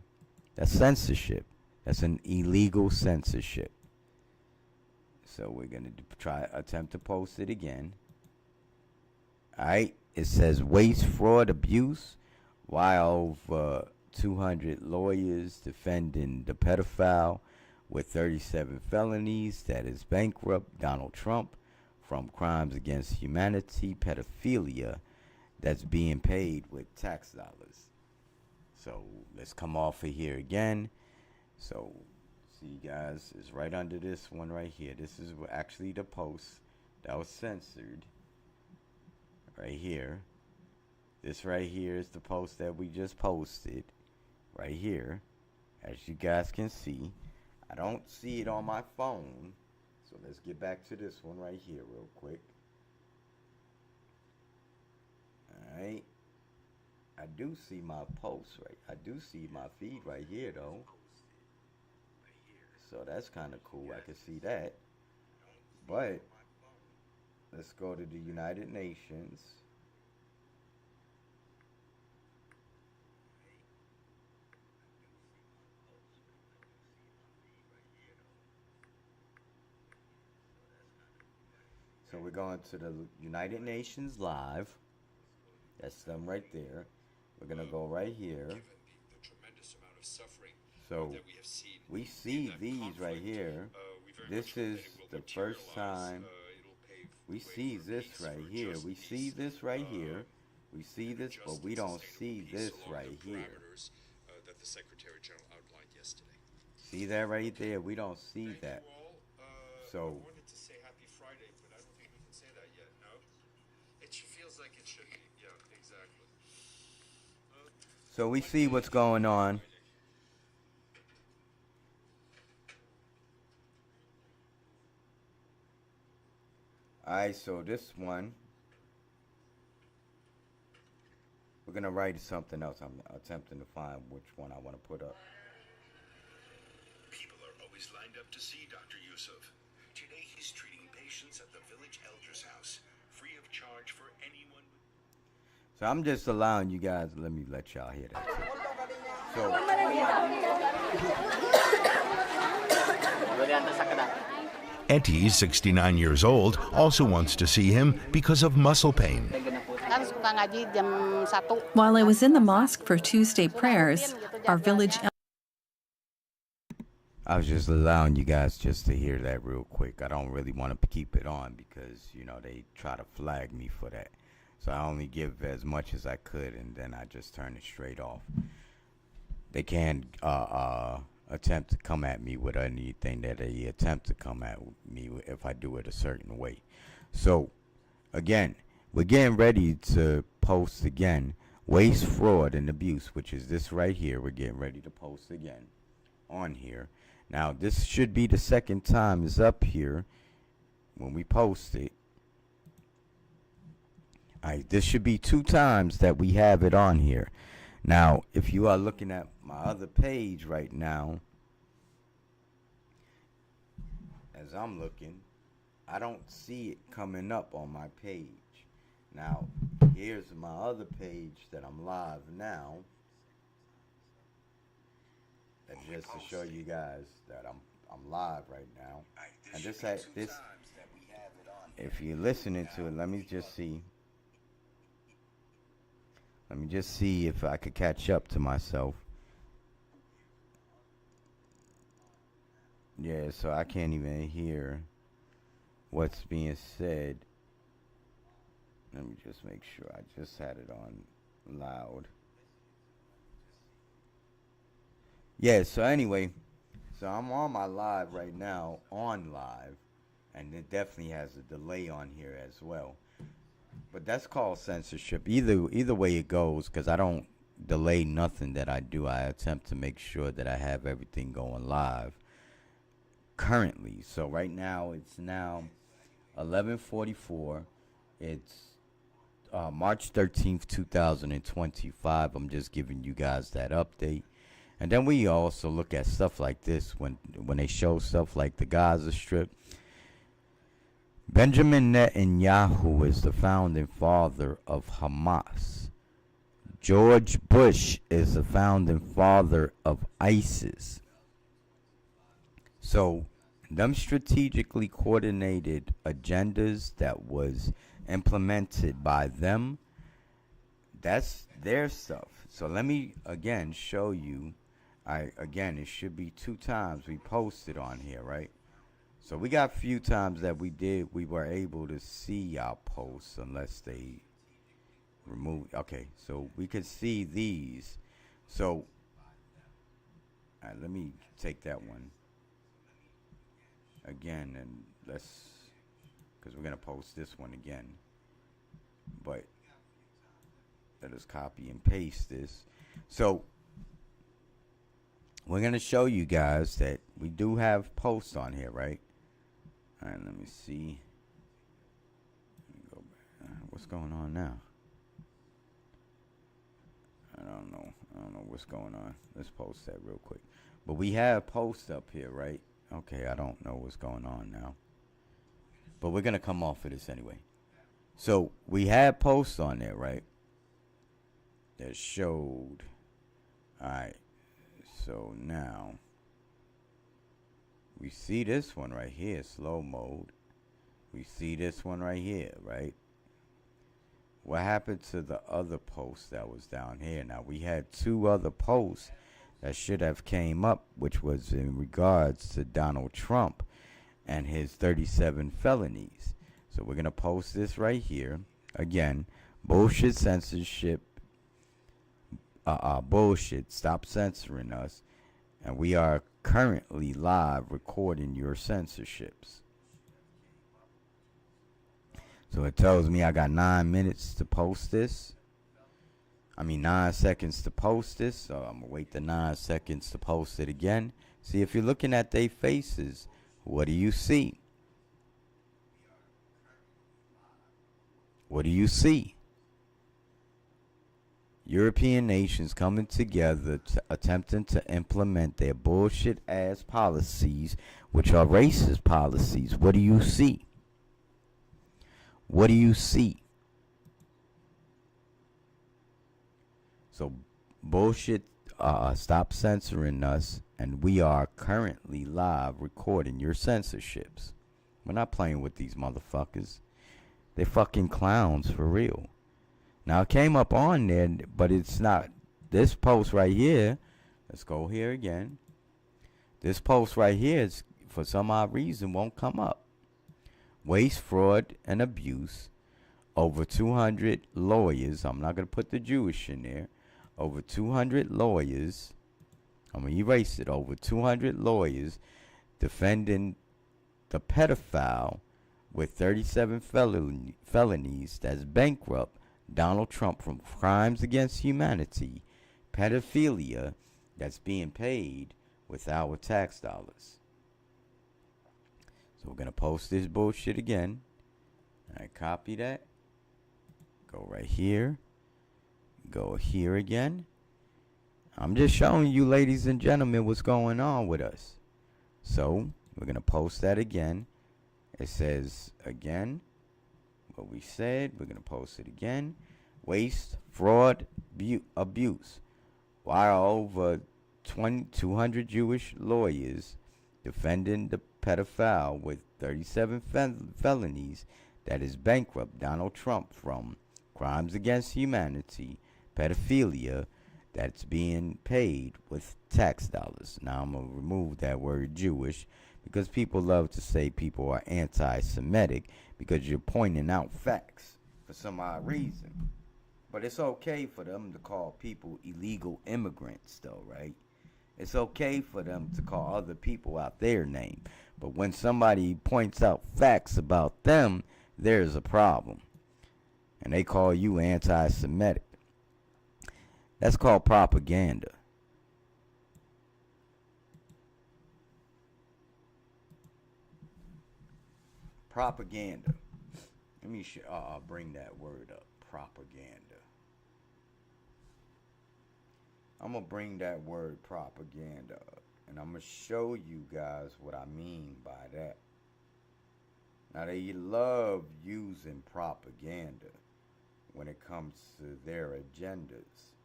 Speaker 1: That's censorship. That's an illegal censorship. So we're going to attempt to post it again. All right. It says waste, fraud, abuse. While 200 lawyers defending the pedophile with 37 felonies that is bankrupt Donald Trump from crimes against humanity, pedophilia that's being paid with tax dollars. So let's come off of here again. So see, guys, it's right under this one right here. This is actually the post that was censored right here. This right here is the post that we just posted right here. As you guys can see, I don't see it on my phone. So let's get back to this one right here real quick. All right. I do see my post right. I do see my feed right here though. So that's kind of cool. I can see that. But let's go to the United Nations. So we're going to the United Nations Live. That's them right there. We're going to go right here. So we see these right here. this is the first time we see this right here. We see this right here. We see this, but we don't see this right here.
Speaker 9: That the Secretary General outlined yesterday.
Speaker 1: See that right there? We don't see that. So
Speaker 9: I wanted to say Happy Friday, but I don't think we can say that yet. No, it feels like it should be. Yeah, exactly.
Speaker 1: So we see what's going on. Alright, so this one, we're going to write something else. I'm attempting to find which one I want to put up.
Speaker 10: People are always lined up to see Dr. Yusuf. Today he's treating patients at the village elder's house, free of charge for anyone.
Speaker 1: So I'm just allowing you guys, let me let y'all hear that. So,
Speaker 10: Etty, 69 years old, also wants to see him because of muscle pain.
Speaker 11: While I was in the mosque for Tuesday prayers, our village
Speaker 1: I was just allowing you guys just to hear that real quick. I don't really want to keep it on because, you know, they try to flag me for that. So I only give as much as I could, and then I just turn it straight off. They can attempt to come at me with anything that they attempt to come at me with if I do it a certain way. So, again, we're getting ready to post again waste, fraud, and abuse, which is this right here. We're getting ready to post again on here. Now, this should be the second time it's up here when we post it. Alright, this should be 2 times that we have it on here. Now, if you are looking at my other page right now, as I'm looking, I don't see it coming up on my page. Now, here's my other page that I'm live now. That's just to show you guys that I'm live right now. And this, if you're listening to it, let me just see. Let me just see if I could catch up to myself. Yeah, so I can't even hear what's being said. Let me just make sure I just had it on loud. Yeah, so anyway, so I'm on my live right now, on live, and it definitely has a delay on here as well. But that's called censorship. Either way it goes, because I don't delay nothing that I do. I attempt to make sure that I have everything going live currently. So right now, it's now 11:44. It's March 13th, 2025. I'm just giving you guys that update. And then we also look at stuff like this when they show stuff like the Gaza Strip. Benjamin Netanyahu is the founding father of Hamas. George Bush is the founding father of ISIS. So, them strategically coordinated agendas that was implemented by them, that's their stuff. So let me again show you. Again, it should be 2 times we posted on here, right? So we got a few times that we were able to see our posts unless they removed. Okay, so we could see these. So, all right, let me take that one again, and because we're going to post this one again. But let us copy and paste this. So, we're going to show you guys that we do have posts on here, right? All right, let me see. Let me go back. What's going on now? I don't know what's going on. Let's post that real quick. But we have posts up here, right? Okay, I don't know what's going on now. But we're going to come off of this anyway. So, we had posts on there, right? That showed. Alright. So, now. We see this one right here, slow mode. We see this one right here, right? What happened to the other post that was down here? Now, we had 2 other posts that should have came up, which was in regards to Donald Trump and his 37 felonies. So we're going to post this right here. Again, bullshit censorship. Bullshit. Stop censoring us. And we are currently live recording your censorships. So it tells me I got 9 minutes to post this. 9 seconds to post this. So I'm going to wait the 9 seconds to post it again. See, if you're looking at their faces, what do you see? What do you see? European nations coming together attempting to implement their bullshit ass policies, which are racist policies. What do you see? What do you see? So bullshit, stop censoring us, and we are currently live recording your censorships. We're not playing with these motherfuckers. They're fucking clowns for real. Now it came up on there, but it's not. This post right here, let's go here again. This post right here is, for some odd reason, won't come up. Waste, fraud, and abuse. Over 200 lawyers. I'm not going to put the Jewish in there. Over 200 lawyers. I'm going to erase it. Over 200 lawyers defending the pedophile with 37 felonies that's bankrupt Donald Trump from crimes against humanity, pedophilia that's being paid with our tax dollars. So we're going to post this bullshit again. I copy that. Go right here. Go here again. I'm just showing you, ladies and gentlemen, what's going on with us. So we're going to post that again. It says again what we said. We're going to post it again. Waste, fraud, abuse. Why are over 200 Jewish lawyers defending the pedophile with 37 felonies that is bankrupt Donald Trump from crimes against humanity, pedophilia that's being paid with tax dollars. Now I'm going to remove that word Jewish because people love to say people are anti-Semitic because you're pointing out facts for some odd reason. But it's okay for them to call people illegal immigrants though, right? It's okay for them to call other people out their name. But when somebody points out facts about them, there's a problem. And they call you anti-Semitic. That's called propaganda. Propaganda. Let me bring that word up. Propaganda. I'm going to bring that word propaganda up. And I'm going to show you guys what I mean by that. Now, they love using propaganda when it comes to their agendas.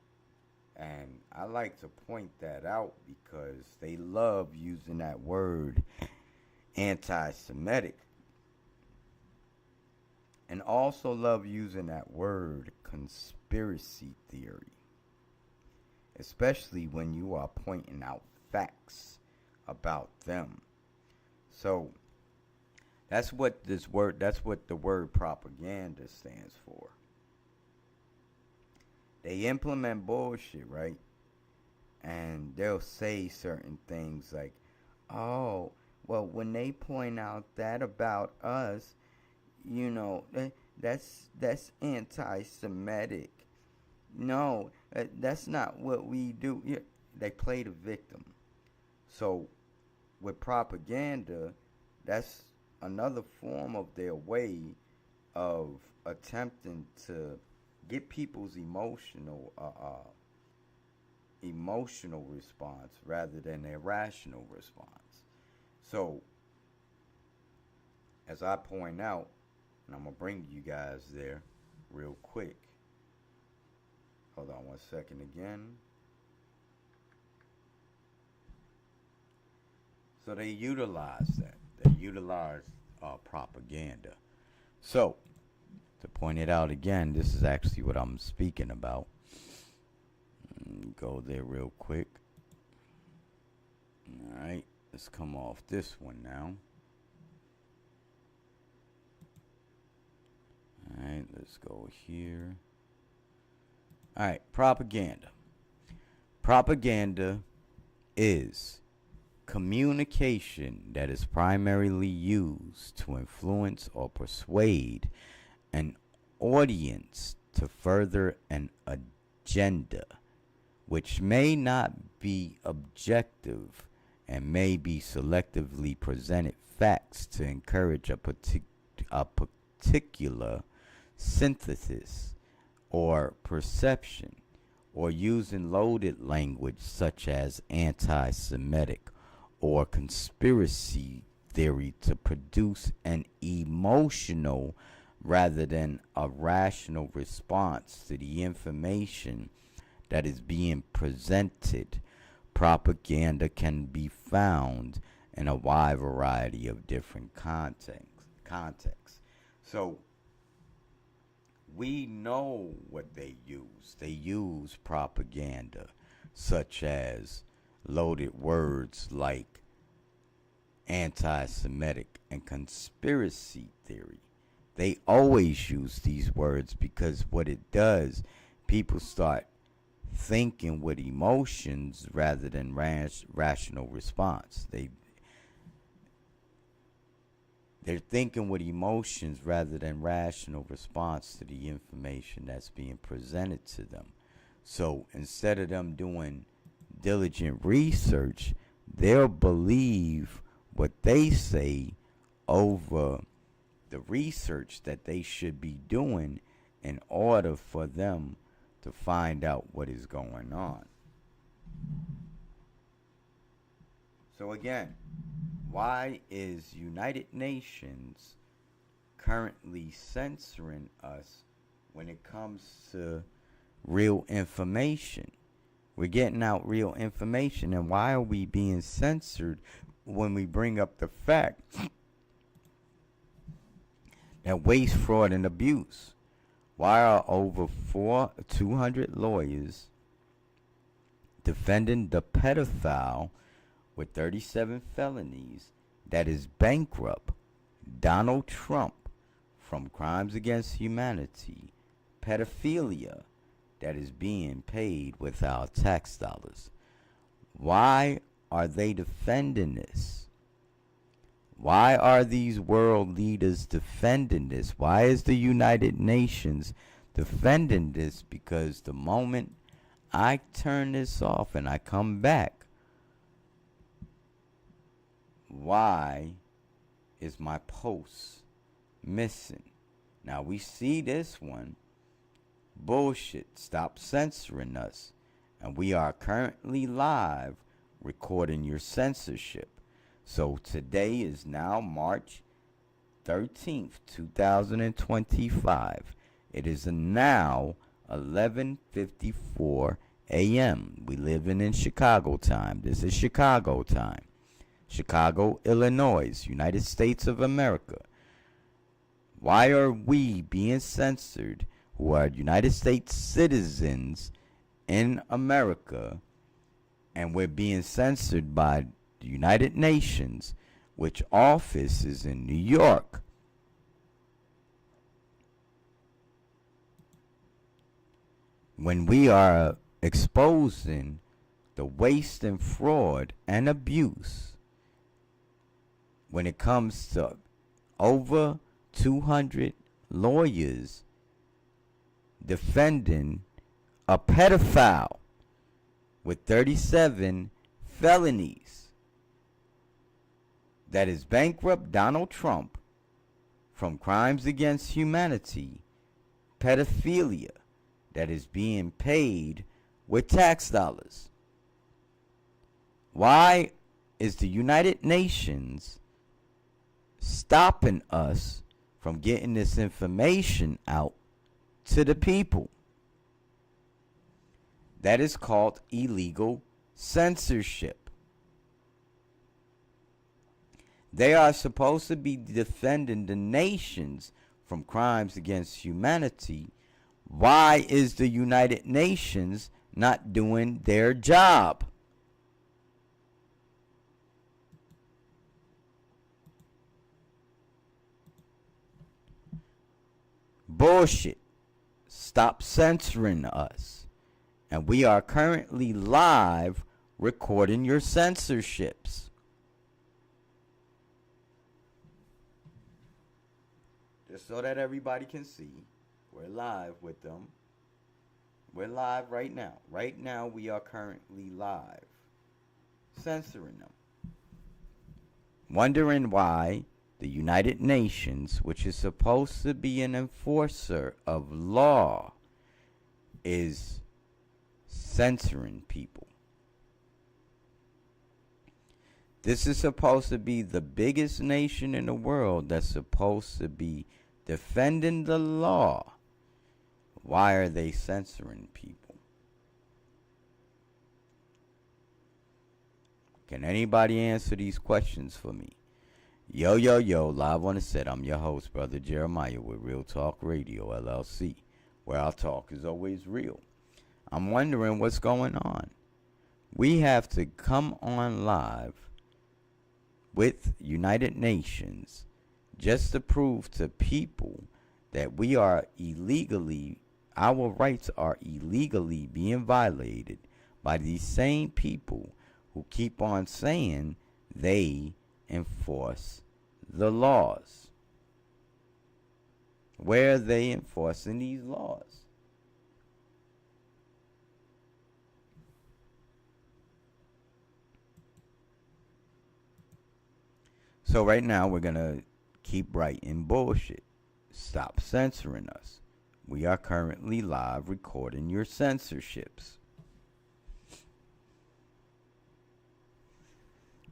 Speaker 1: And I like to point that out because they love using that word anti-Semitic. And also love using that word conspiracy theory. Especially when you are pointing out facts about them. So that's what the word propaganda stands for. They implement bullshit, right? And they'll say certain things like, oh, well, when they point out that about us, you know, that's anti-Semitic. No, that's not what we do. Yeah, they play the victim. So with propaganda, that's another form of their way of attempting to get people's emotional response rather than their rational response. So as I point out, and I'm going to bring you guys there real quick. Hold on 1 second again. So they utilize that. They utilize propaganda. So, to point it out again, this is actually what I'm speaking about. Go there real quick. Alright, let's come off this one now. Alright, let's go here. Alright, propaganda. Propaganda is communication that is primarily used to influence or persuade an audience to further an agenda, which may not be objective and may be selectively presented facts to encourage a particular synthesis or perception, or using loaded language such as anti-Semitic or conspiracy theory to produce an emotional rather than a rational response to the information that is being presented. Propaganda can be found in a wide variety of different contexts. So we know what they use. They use propaganda such as loaded words like anti-Semitic and conspiracy theory. They always use these words because what it does, people start thinking with emotions rather than rational response. They're thinking with emotions rather than rational response to the information that's being presented to them. So instead of them doing diligent research, they'll believe what they say over the research that they should be doing in order for them to find out what is going on. So again, why is United Nations currently censoring us when it comes to real information? We're getting out real information, and why are we being censored when we bring up the fact that waste, fraud, and abuse? Why are over 200 lawyers defending the pedophile with 37 felonies that is bankrupt Donald Trump from crimes against humanity, pedophilia that is being paid with our tax dollars? Why are they defending this? Why are these world leaders defending this? Why is the United Nations defending this? Because the moment I turn this off and I come back, why is my post missing? Now we see this one. Bullshit. Stop censoring us. And we are currently live recording your censorship. So today is now March 13th, 2025. It is now 11:54 a.m. We living in Chicago time. This is Chicago time. Chicago, Illinois, United States of America. Why are we being censored who are United States citizens in America, and we're being censored by the United Nations, which office is in New York? When we are exposing the waste and fraud and abuse when it comes to over 200 lawyers defending a pedophile with 37 felonies that is bankrupt Donald Trump from crimes against humanity, pedophilia that is being paid with tax dollars. Why is the United Nations stopping us from getting this information out to the people? That is called illegal censorship. They are supposed to be defending the nations from crimes against humanity. Why is the United Nations not doing their job? Bullshit. Stop censoring us. And we are currently live recording your censorships. Just so that everybody can see, we're live with them. We're live right now. Right now, we are currently live, censoring them. Wondering why the United Nations, which is supposed to be an enforcer of law, is censoring people. This is supposed to be the biggest nation in the world that's supposed to be defending the law. Why are they censoring people? Can anybody answer these questions for me? Yo, yo, yo, live on the set. I'm your host, Brother Jeremiah, with Real Talk Radio, LLC, where our talk is always real. I'm wondering what's going on. We have to come on live with United Nations just to prove to people that we are illegally, our rights are illegally being violated by these same people who keep on saying they enforce the laws. Where are they enforcing these laws? So right now we're going to keep writing bullshit. Stop censoring us. We are currently live recording your censorships.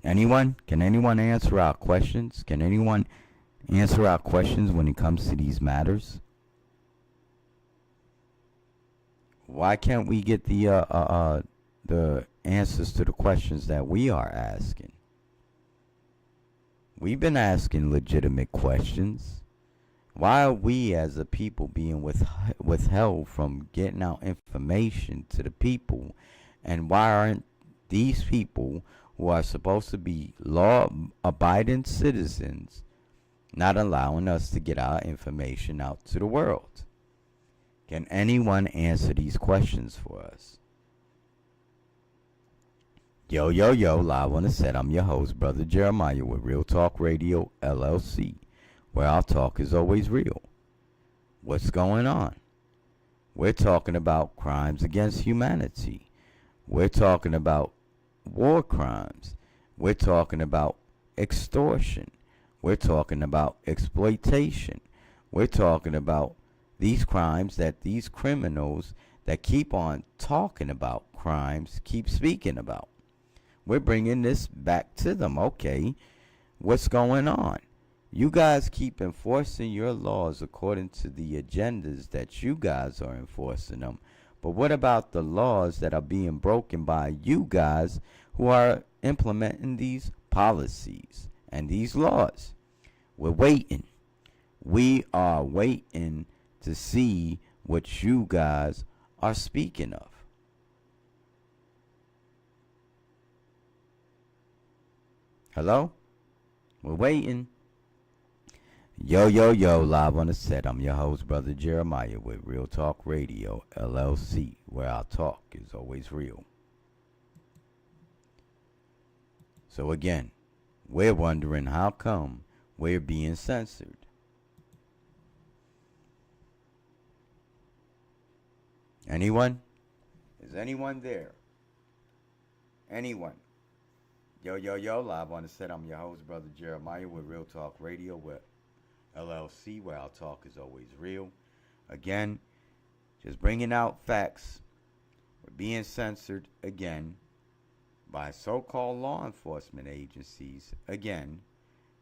Speaker 1: Anyone? Can anyone answer our questions? Can anyone answer our questions when it comes to these matters? Why can't we get the answers to the questions that we are asking? We've been asking legitimate questions. Why are we as a people being withheld from getting out information to the people? And why aren't these people who are supposed to be law-abiding citizens not allowing us to get our information out to the world? Can anyone answer these questions for us? Yo, yo, yo, live on the set. I'm your host, Brother Jeremiah, with Real Talk Radio, LLC, where our talk is always real. What's going on? We're talking about crimes against humanity. We're talking about war crimes. We're talking about extortion. We're talking about exploitation. We're talking about these crimes that these criminals that keep on talking about crimes keep speaking about. We're bringing this back to them. Okay, what's going on? You guys keep enforcing your laws according to the agendas that you guys are enforcing them. But what about the laws that are being broken by you guys who are implementing these policies and these laws? We're waiting. We are waiting to see what you guys are speaking of. Hello? We're waiting. Yo, yo, yo, live on the set. I'm your host, Brother Jeremiah, with Real Talk Radio, LLC, where our talk is always real. So again, we're wondering how come we're being censored. Anyone? Is anyone there? Anyone? Yo, yo, yo, live on the set. I'm your host, Brother Jeremiah, with Real Talk Radio, with LLC, where our talk is always real. Again, just bringing out facts. We're being censored again by so-called law enforcement agencies, again,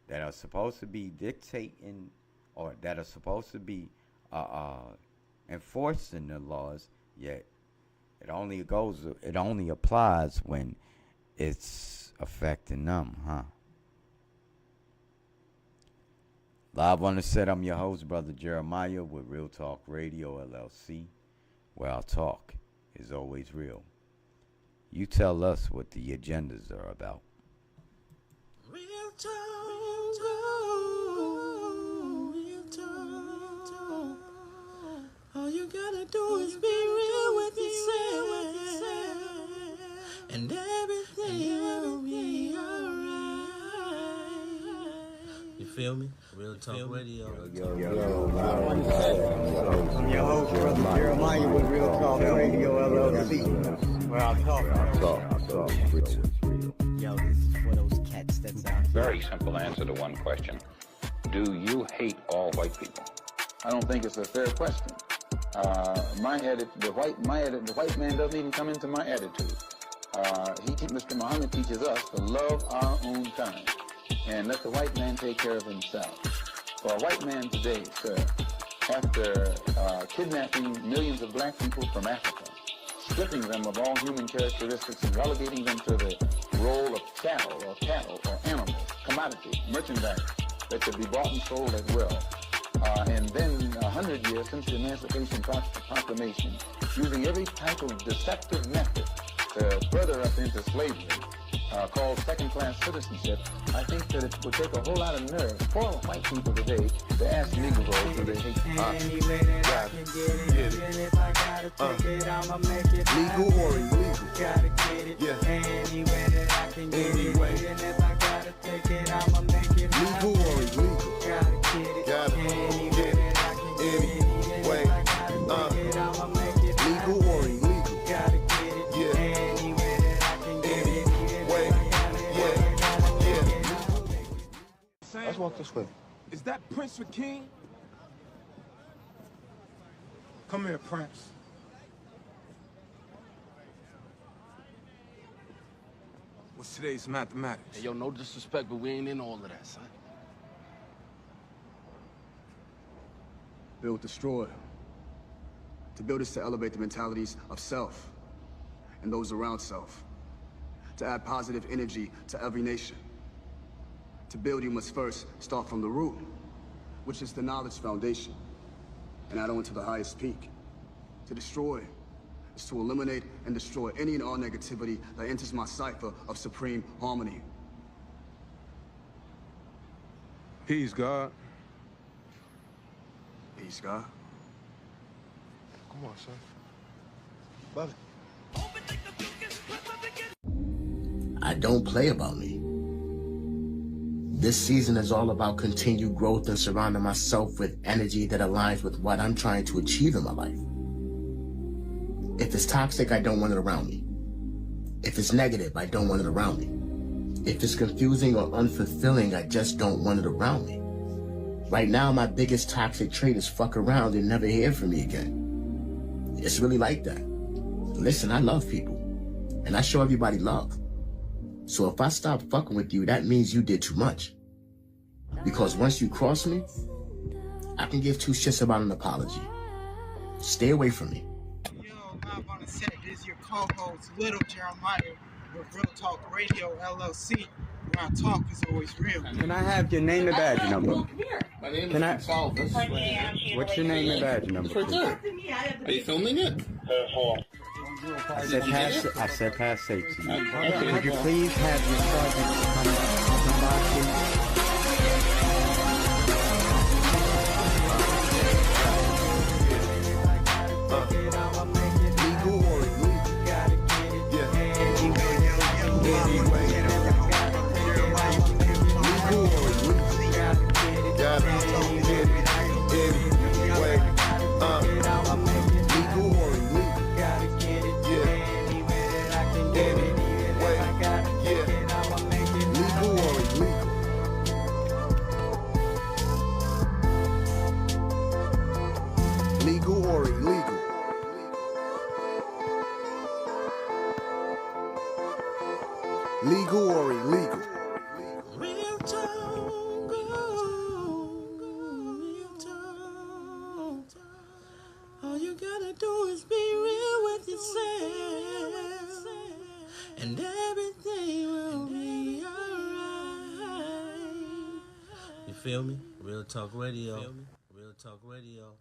Speaker 1: that are supposed to be dictating or that are supposed to be enforcing the laws, yet it only applies when it's affecting them, huh? Live on the set, I'm your host, Brother Jeremiah, with Real Talk Radio, LLC, where our talk is always real. You tell us what the agendas are about.
Speaker 2: Real talk, real talk. do is be real with yourself, and everything will be alright. You feel me? Real Talk Radio.
Speaker 12: I'm your host, Brother Jeremiah with Real Talk Radio LLC. Where I talk. Yo, this is for those cats that's out there.
Speaker 4: Very simple answer to one question. Do you hate all white people?
Speaker 5: I don't think it's a fair question. The white man doesn't even come into my attitude. Mr. Muhammad teaches us to love our own kind and let the white man take care of himself. For a white man today, sir, after kidnapping millions of black people from Africa, stripping them of all human characteristics and relegating them to the role of cattle or animals, commodity, merchandise that could be bought and sold at will. And then 100 years since the Emancipation Proclamation, using every type of deceptive method to further us into slavery, called second-class citizenship, I think that it would take a whole lot of nerve for white people today to ask Negroes who they hate.
Speaker 6: Legal or illegal?
Speaker 2: Gotta get it.
Speaker 6: Yeah.
Speaker 2: Any way that I can get it. And if I gotta take it, I'ma make it.
Speaker 6: Legal or illegal?
Speaker 2: Gotta get it. Any way that I can get it.
Speaker 6: Anyway,
Speaker 2: I'ma make it.
Speaker 6: legal or illegal?
Speaker 2: Gotta get it.
Speaker 6: Yeah.
Speaker 2: Any way that I can get it.
Speaker 6: Let's walk this way.
Speaker 13: Is that Prince or King? Come here, Prince. What's today's mathematics?
Speaker 14: Hey, yo, no disrespect, but we ain't in all of that, son.
Speaker 15: Build, destroy. To build is to elevate the mentalities of self and those around self. To add positive energy to every nation. To build, you must first start from the root, which is the knowledge foundation, and add on to the highest peak. To destroy is to eliminate and destroy any and all negativity that enters my cipher of supreme harmony.
Speaker 13: Peace, God.
Speaker 15: Peace, God.
Speaker 13: Come on, son. Love it.
Speaker 16: I don't play about me. This season is all about continued growth and surrounding myself with energy that aligns with what I'm trying to achieve in my life. If it's toxic, I don't want it around me. If it's negative, I don't want it around me. If it's confusing or unfulfilling, I just don't want it around me. Right now, my biggest toxic trait is fuck around and never hear from me again. It's really like that. Listen, I love people, and I show everybody love. So if I stop fucking with you, that means you did too much. Because once you cross me, I can give two shits about an apology. Stay away from me.
Speaker 17: Yo, live on the set, this is your co-host, Little Jeremiah, with Real Talk Radio, LLC, where our talk is always real.
Speaker 18: Can I have your name and badge number?
Speaker 14: My name
Speaker 18: Can
Speaker 14: is Salvis.
Speaker 18: What's your name and badge number?
Speaker 14: Right there. Are you filming it?
Speaker 18: I said pass safety.
Speaker 14: Okay.
Speaker 18: Could you please have your sergeant come by, please?
Speaker 6: Legal or illegal? Yeah. Anyway. Legal or illegal? Got it. Anyway. Legal or illegal? Legal or illegal? Legal or illegal? Legal or illegal?
Speaker 2: Real talk, real talk. All you gotta do is be real with yourself, and everything will be alright. You feel me? Real Talk Radio. Real Talk Radio.